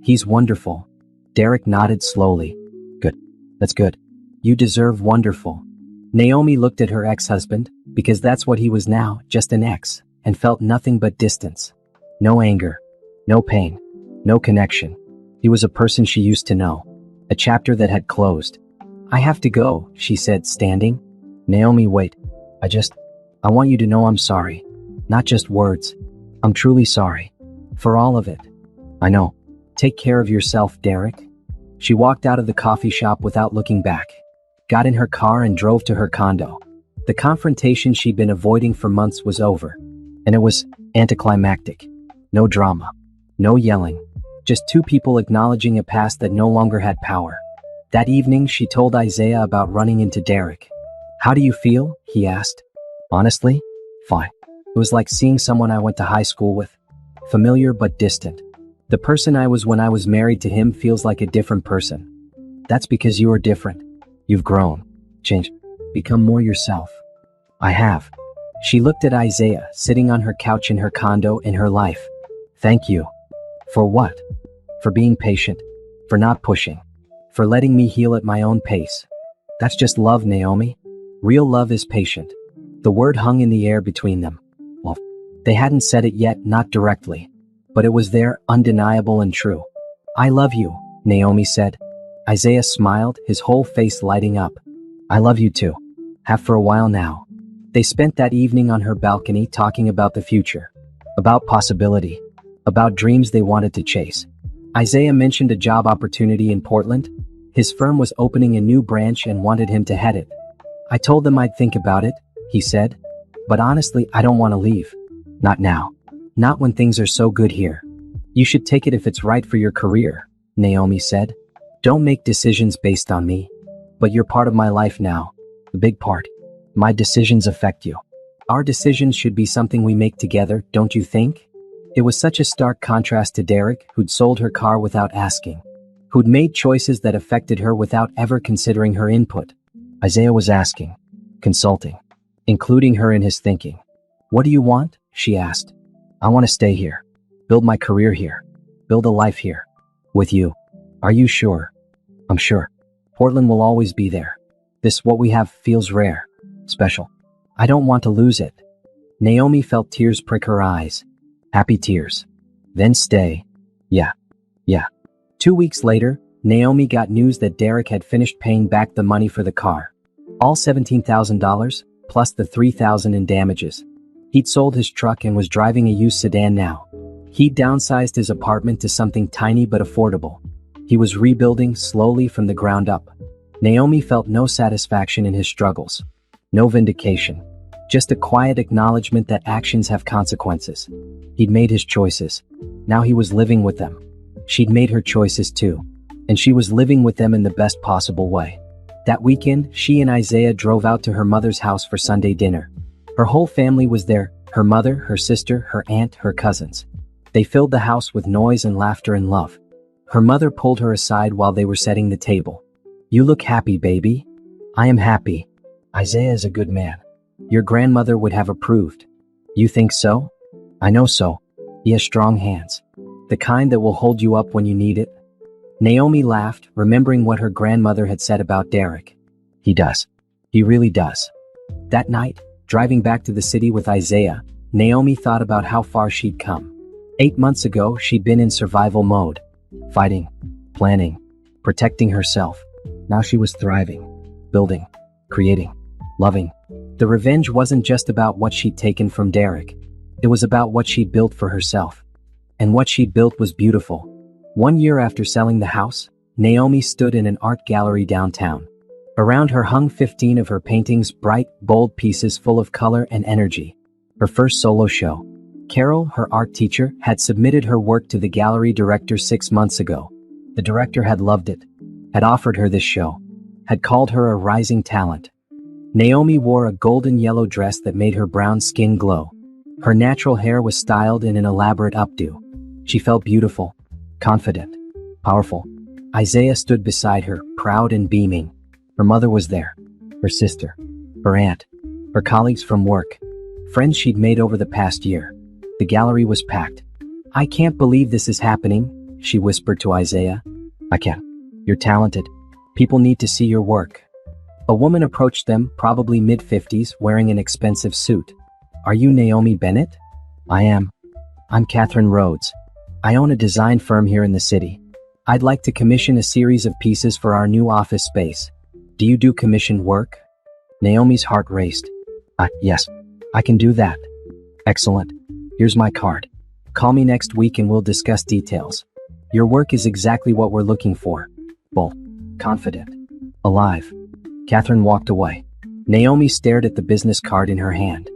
S1: He's wonderful. Derek nodded slowly. Good. That's good. You deserve wonderful. Naomi looked at her ex-husband, because that's what he was now, just an ex, and felt nothing but distance. No anger. No pain. No connection. He was a person she used to know. A chapter that had closed. I have to go, she said, standing. Naomi, wait. I want you to know I'm sorry. Not just words. I'm truly sorry. For all of it. I know. Take care of yourself, Derek. She walked out of the coffee shop without looking back. Got in her car and drove to her condo. The confrontation she'd been avoiding for months was over. And it was anticlimactic. No drama. No yelling. Just two people acknowledging a past that no longer had power. That evening, she told Isaiah about running into Derek. How do you feel? He asked. Honestly? Fine. It was like seeing someone I went to high school with. Familiar but distant. The person I was when I was married to him feels like a different person. That's because you are different. You've grown. Changed. Become more yourself. I have. She looked at Isaiah, sitting on her couch in her condo in her life. Thank you. For what? For being patient. For not pushing. For letting me heal at my own pace. That's just love, Naomi. Real love is patient. The word hung in the air between them. Well, they hadn't said it yet, not directly. But it was there, undeniable and true. I love you, Naomi said. Isaiah smiled, his whole face lighting up. I love you too. Have for a while now. They spent that evening on her balcony talking about the future. About possibility. About dreams they wanted to chase. Isaiah mentioned a job opportunity in Portland. His firm was opening a new branch and wanted him to head it. I told them I'd think about it, he said. But honestly, I don't want to leave. Not now. Not when things are so good here. You should take it if it's right for your career, Naomi said. Don't make decisions based on me. But you're part of my life now. A big part. My decisions affect you. Our decisions should be something we make together, don't you think? It was such a stark contrast to Derek, who'd sold her car without asking. Who'd made choices that affected her without ever considering her input. Isaiah was asking. Consulting. Including her in his thinking. What do you want? She asked. I want to stay here. Build my career here. Build a life here. With you. Are you sure? I'm sure. Portland will always be there. This, what we have, feels rare. Special. I don't want to lose it. Naomi felt tears prick her eyes. Happy tears. Then stay. Yeah. 2 weeks later, Naomi got news that Derek had finished paying back the money for the car. All $17,000, plus the $3,000 in damages. He'd sold his truck and was driving a used sedan now. He'd downsized his apartment to something tiny but affordable. He was rebuilding slowly from the ground up. Naomi felt no satisfaction in his struggles. No vindication. Just a quiet acknowledgement that actions have consequences. He'd made his choices. Now he was living with them. She'd made her choices too. And she was living with them in the best possible way. That weekend, she and Isaiah drove out to her mother's house for Sunday dinner. Her whole family was there, her mother, her sister, her aunt, her cousins. They filled the house with noise and laughter and love. Her mother pulled her aside while they were setting the table. "You look happy, baby." "I am happy. Isaiah is a good man. Your grandmother would have approved." "You think so?" "I know so. He has strong hands. The kind that will hold you up when you need it." Naomi laughed, remembering what her grandmother had said about Derek. "He does. He really does." That night, driving back to the city with Isaiah, Naomi thought about how far she'd come. 8 months ago, she'd been in survival mode. Fighting, planning, protecting herself. Now she was thriving, building, creating, loving. The revenge wasn't just about what she'd taken from Derek. It was about what she'd built for herself. And what she'd built was beautiful. 1 year after selling the house, Naomi stood in an art gallery downtown. Around her hung 15 of her paintings, bright, bold pieces full of color and energy. Her first solo show. Carol, her art teacher, had submitted her work to the gallery director 6 months ago. The director had loved it, had offered her this show, had called her a rising talent. Naomi wore a golden yellow dress that made her brown skin glow. Her natural hair was styled in an elaborate updo. She felt beautiful, confident, powerful. Isaiah stood beside her, proud and beaming. Her mother was there, her sister, her aunt, her colleagues from work, friends she'd made over the past year. The gallery was packed. "I can't believe this is happening," she whispered to Isaiah. "I can. You're talented. People need to see your work." A woman approached them, probably mid-50s, wearing an expensive suit. "Are you Naomi Bennett?" "I am. I'm Catherine Rhodes. I own a design firm here in the city. I'd like to commission a series of pieces for our new office space. Do you do commissioned work?" Naomi's heart raced. Yes, I can do that." "Excellent. Here's my card. Call me next week and we'll discuss details. Your work is exactly what we're looking for. Bold, confident, alive." Catherine walked away. Naomi stared at the business card in her hand.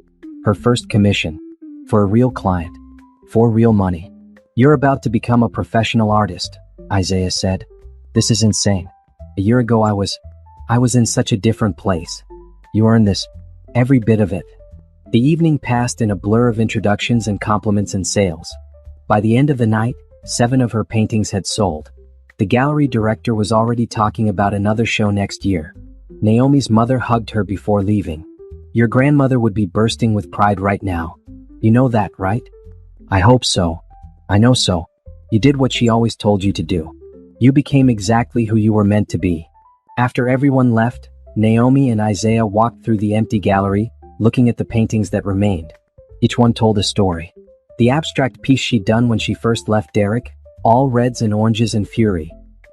S1: Her first commission. For a real client. For real money. "You're about to become a professional artist," Isaiah said. "This is insane. A year ago I was in such a different place. You earned this. Every bit of it." The evening passed in a blur of introductions and compliments and sales. By the end of the night, 7 of her paintings had sold. The gallery director was already talking about another show next year. Naomi's mother hugged her before leaving. "Your grandmother would be bursting with pride right now. You know that, right?" "I hope so. I know so. You did what she always told you to do. You became exactly who you were meant to be." After everyone left, Naomi and Isaiah walked through the empty gallery, looking at the paintings that remained. Each one told a story. The abstract piece she'd done when she first left Derek, all reds and oranges and fury.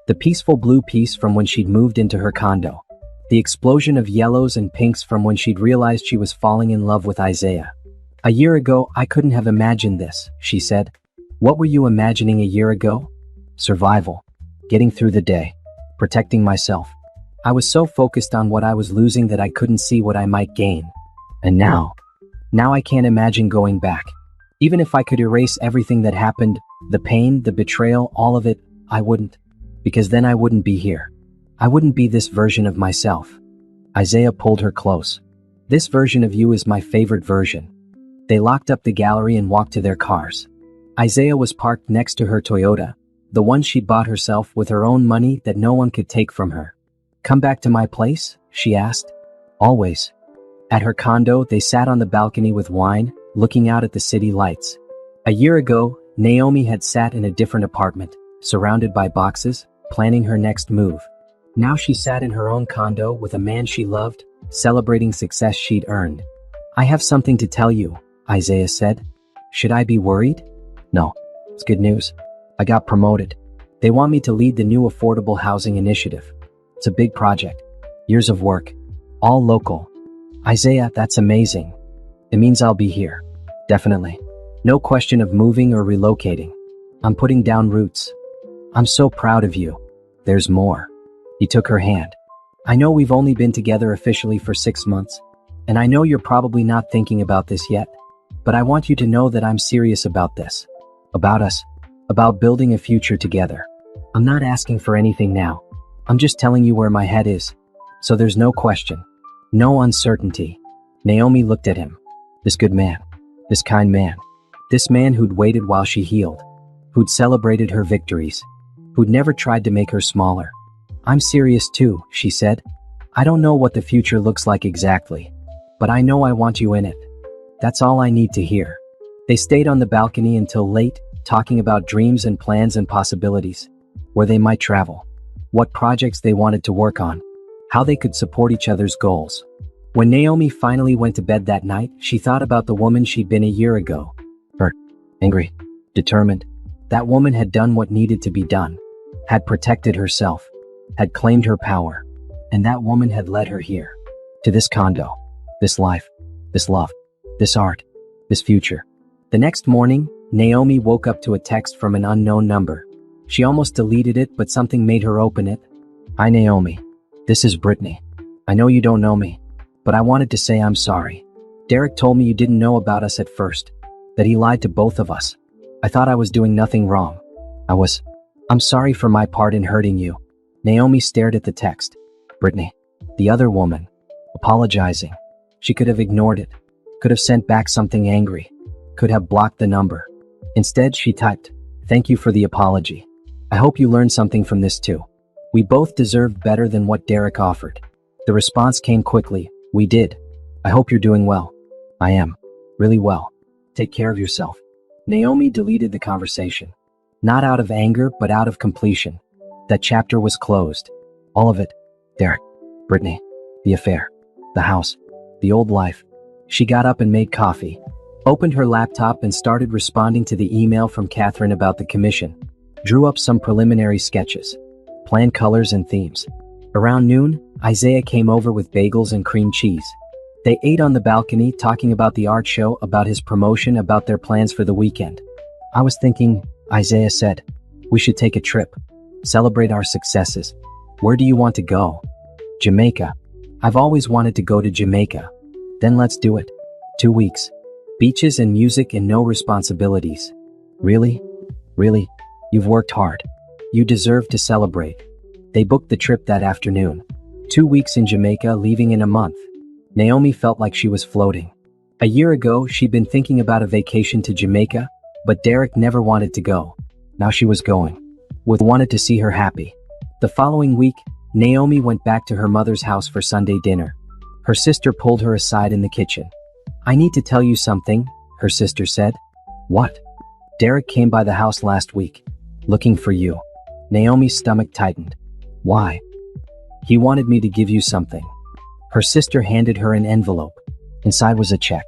S1: The peaceful blue piece from when she'd moved into her condo. The explosion of yellows and pinks from when she'd realized she was falling in love with Isaiah. "A year ago, I couldn't have imagined this," she said. "What were you imagining a year ago?" "Survival. Getting through the day. Protecting myself. I was so focused on what I was losing that I couldn't see what I might gain. And now I can't imagine going back. Even if I could erase everything that happened, the pain, the betrayal, all of it, I wouldn't. Because then I wouldn't be here. I wouldn't be this version of myself." Isaiah pulled her close. "This version of you is my favorite version." They locked up the gallery and walked to their cars. Isaiah was parked next to her Toyota, the one she'd bought herself with her own money that no one could take from her. "Come back to my place?" she asked. "Always." At her condo, they sat on the balcony with wine, looking out at the city lights. A year ago, Naomi had sat in a different apartment, surrounded by boxes, planning her next move. Now she sat in her own condo with a man she loved, celebrating success she'd earned. "I have something to tell you," Isaiah said. "Should I be worried?" "No, it's good news. I got promoted. They want me to lead the new affordable housing initiative. It's a big project. Years of work. All local." "Isaiah, that's amazing. It means I'll be here." Definitely. No question of moving or relocating. I'm putting down roots. I'm so proud of you. There's more. He took her hand. I know we've only been together officially for 6 months, and I know you're probably not thinking about this yet, but I want you to know that I'm serious about this. About us. About building a future together. I'm not asking for anything now. I'm just telling you where my head is. So there's no question. No uncertainty. Naomi looked at him. This good man. This kind man. This man who'd waited while she healed. Who'd celebrated her victories. Who'd never tried to make her smaller. I'm serious too, she said. I don't know what the future looks like exactly, but I know I want you in it. That's all I need to hear. They stayed on the balcony until late, talking about dreams and plans and possibilities, where they might travel, what projects they wanted to work on, how they could support each other's goals. When Naomi finally went to bed that night, she thought about the woman she'd been a year ago. Hurt, angry, determined. That woman had done what needed to be done, had protected herself, had claimed her power, and that woman had led her here, to this condo, this life, this love, this art, this future. The next morning, Naomi woke up to a text from an unknown number. She almost deleted it, but something made her open it. Hi Naomi, this is Brittany. I know you don't know me, but I wanted to say I'm sorry. Derek told me you didn't know about us at first, that he lied to both of us. I thought I was doing nothing wrong. I'm sorry for my part in hurting you. Naomi stared at the text. Brittany, the other woman, apologizing. She could have ignored it, could have sent back something angry, could have blocked the number. Instead, she typed, "Thank you for the apology. I hope you learned something from this too. We both deserved better than what Derek offered." The response came quickly. "We did. I hope you're doing well." "I am. Really well. Take care of yourself." Naomi deleted the conversation. Not out of anger, but out of completion. That chapter was closed. All of it. Derek, Brittany, the affair, the house, the old life. She got up and made coffee, opened her laptop and started responding to the email from Catherine about the commission. Drew up some preliminary sketches, planned colors and themes. Around noon, Isaiah came over with bagels and cream cheese. They ate on the balcony, talking about the art show, about his promotion, about their plans for the weekend. "I was thinking," Isaiah said, "we should take a trip. Celebrate our successes. Where do you want to go?" "Jamaica. I've always wanted to go to Jamaica." "Then let's do it. 2 weeks. Beaches and music and no responsibilities." "Really? Really? You've worked hard. You deserve to celebrate." They booked the trip that afternoon. 2 weeks in Jamaica, leaving in a month. Naomi felt like she was floating. A year ago, she'd been thinking about a vacation to Jamaica, but Derek never wanted to go. Now she was going. Wanted to see her happy. The following week, Naomi went back to her mother's house for Sunday dinner. Her sister pulled her aside in the kitchen. "I need to tell you something," her sister said. "What?" "Derek came by the house last week, looking for you." Naomi's stomach tightened. "Why?" "He wanted me to give you something." Her sister handed her an envelope. Inside was a check,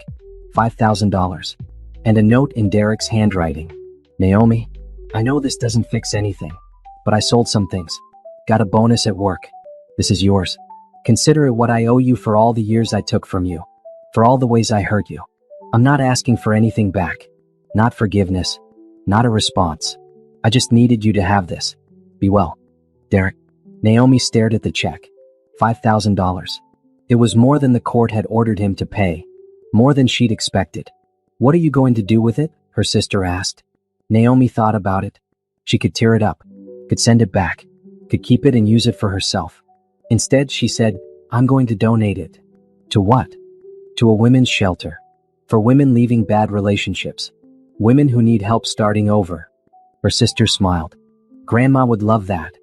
S1: $5,000, and a note in Derek's handwriting. "Naomi, I know this doesn't fix anything, but I sold some things. Got a bonus at work. This is yours. Consider it what I owe you for all the years I took from you, for all the ways I hurt you. I'm not asking for anything back. Not forgiveness. Not a response. I just needed you to have this. Be well. Derek." Naomi stared at the check. $5,000. It was more than the court had ordered him to pay. More than she'd expected. "What are you going to do with it?" her sister asked. Naomi thought about it. She could tear it up, could send it back, could keep it and use it for herself. Instead, she said, "I'm going to donate it." To what? To a women's shelter. For women leaving bad relationships. Women who need help starting over. Her sister smiled. "Grandma would love that."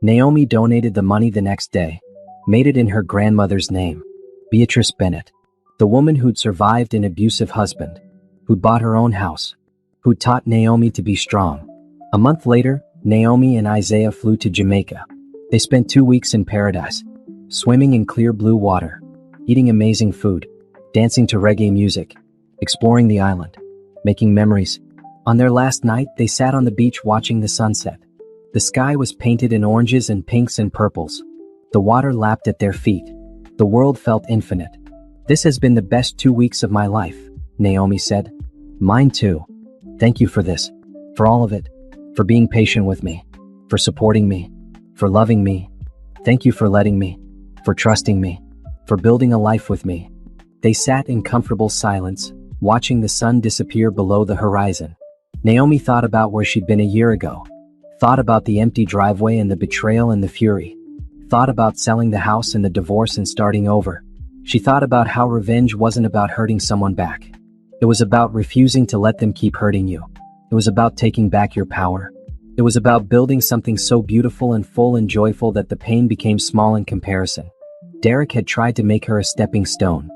S1: Naomi donated the money the next day. Made it in her grandmother's name. Beatrice Bennett. The woman who'd survived an abusive husband. Who'd bought her own house. Who'd taught Naomi to be strong. A month later, Naomi and Isaiah flew to Jamaica. They spent 2 weeks in paradise. Swimming in clear blue water. Eating amazing food. Dancing to reggae music. Exploring the island. Making memories. On their last night, they sat on the beach watching the sunset. The sky was painted in oranges and pinks and purples. The water lapped at their feet. The world felt infinite. "This has been the best 2 weeks of my life," Naomi said. Mine too. Thank you for this. For all of it. For being patient with me. For supporting me. For loving me. Thank you for letting me. For trusting me. For building a life with me. They sat in comfortable silence, watching the sun disappear below the horizon. Naomi thought about where she'd been a year ago. Thought about the empty driveway and the betrayal and the fury. Thought about selling the house and the divorce and starting over. She thought about how revenge wasn't about hurting someone back. It was about refusing to let them keep hurting you. It was about taking back your power. It was about building something so beautiful and full and joyful that the pain became small in comparison. Derek had tried to make her a stepping stone.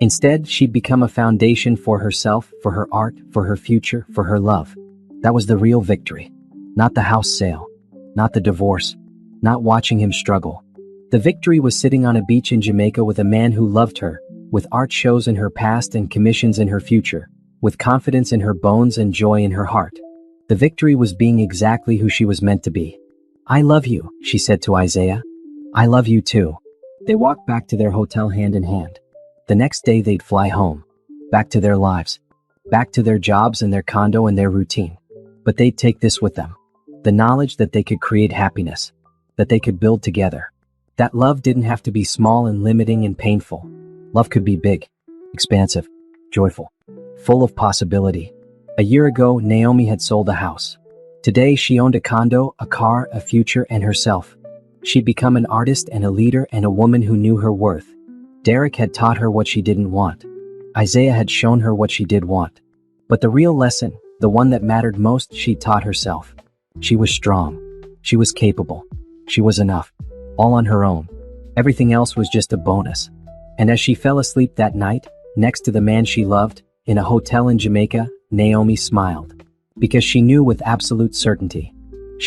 S1: Instead, she'd become a foundation for herself, for her art, for her future, for her love. That was the real victory. Not the house sale. Not the divorce. Not watching him struggle. The victory was sitting on a beach in Jamaica with a man who loved her, with art shows in her past and commissions in her future, with confidence in her bones and joy in her heart. The victory was being exactly who she was meant to be. I love you, she said to Isaiah. I love you too. They walked back to their hotel hand in hand. The next day they'd fly home. Back to their lives. Back to their jobs and their condo and their routine. But they'd take this with them. The knowledge that they could create happiness. That they could build together. That love didn't have to be small and limiting and painful. Love could be big, expansive, joyful, full of possibility. A year ago, Naomi had sold a house. Today, she owned a condo, a car, a future, and herself. She'd become an artist and a leader and a woman who knew her worth. Derek had taught her what she didn't want. Isaiah had shown her what she did want. But the real lesson, the one that mattered most, she taught herself. She was strong. She was capable. She was enough. All on her own. Everything else was just a bonus. And as she fell asleep that night, next to the man she loved, in a hotel in Jamaica, Naomi smiled. Because she knew with absolute certainty,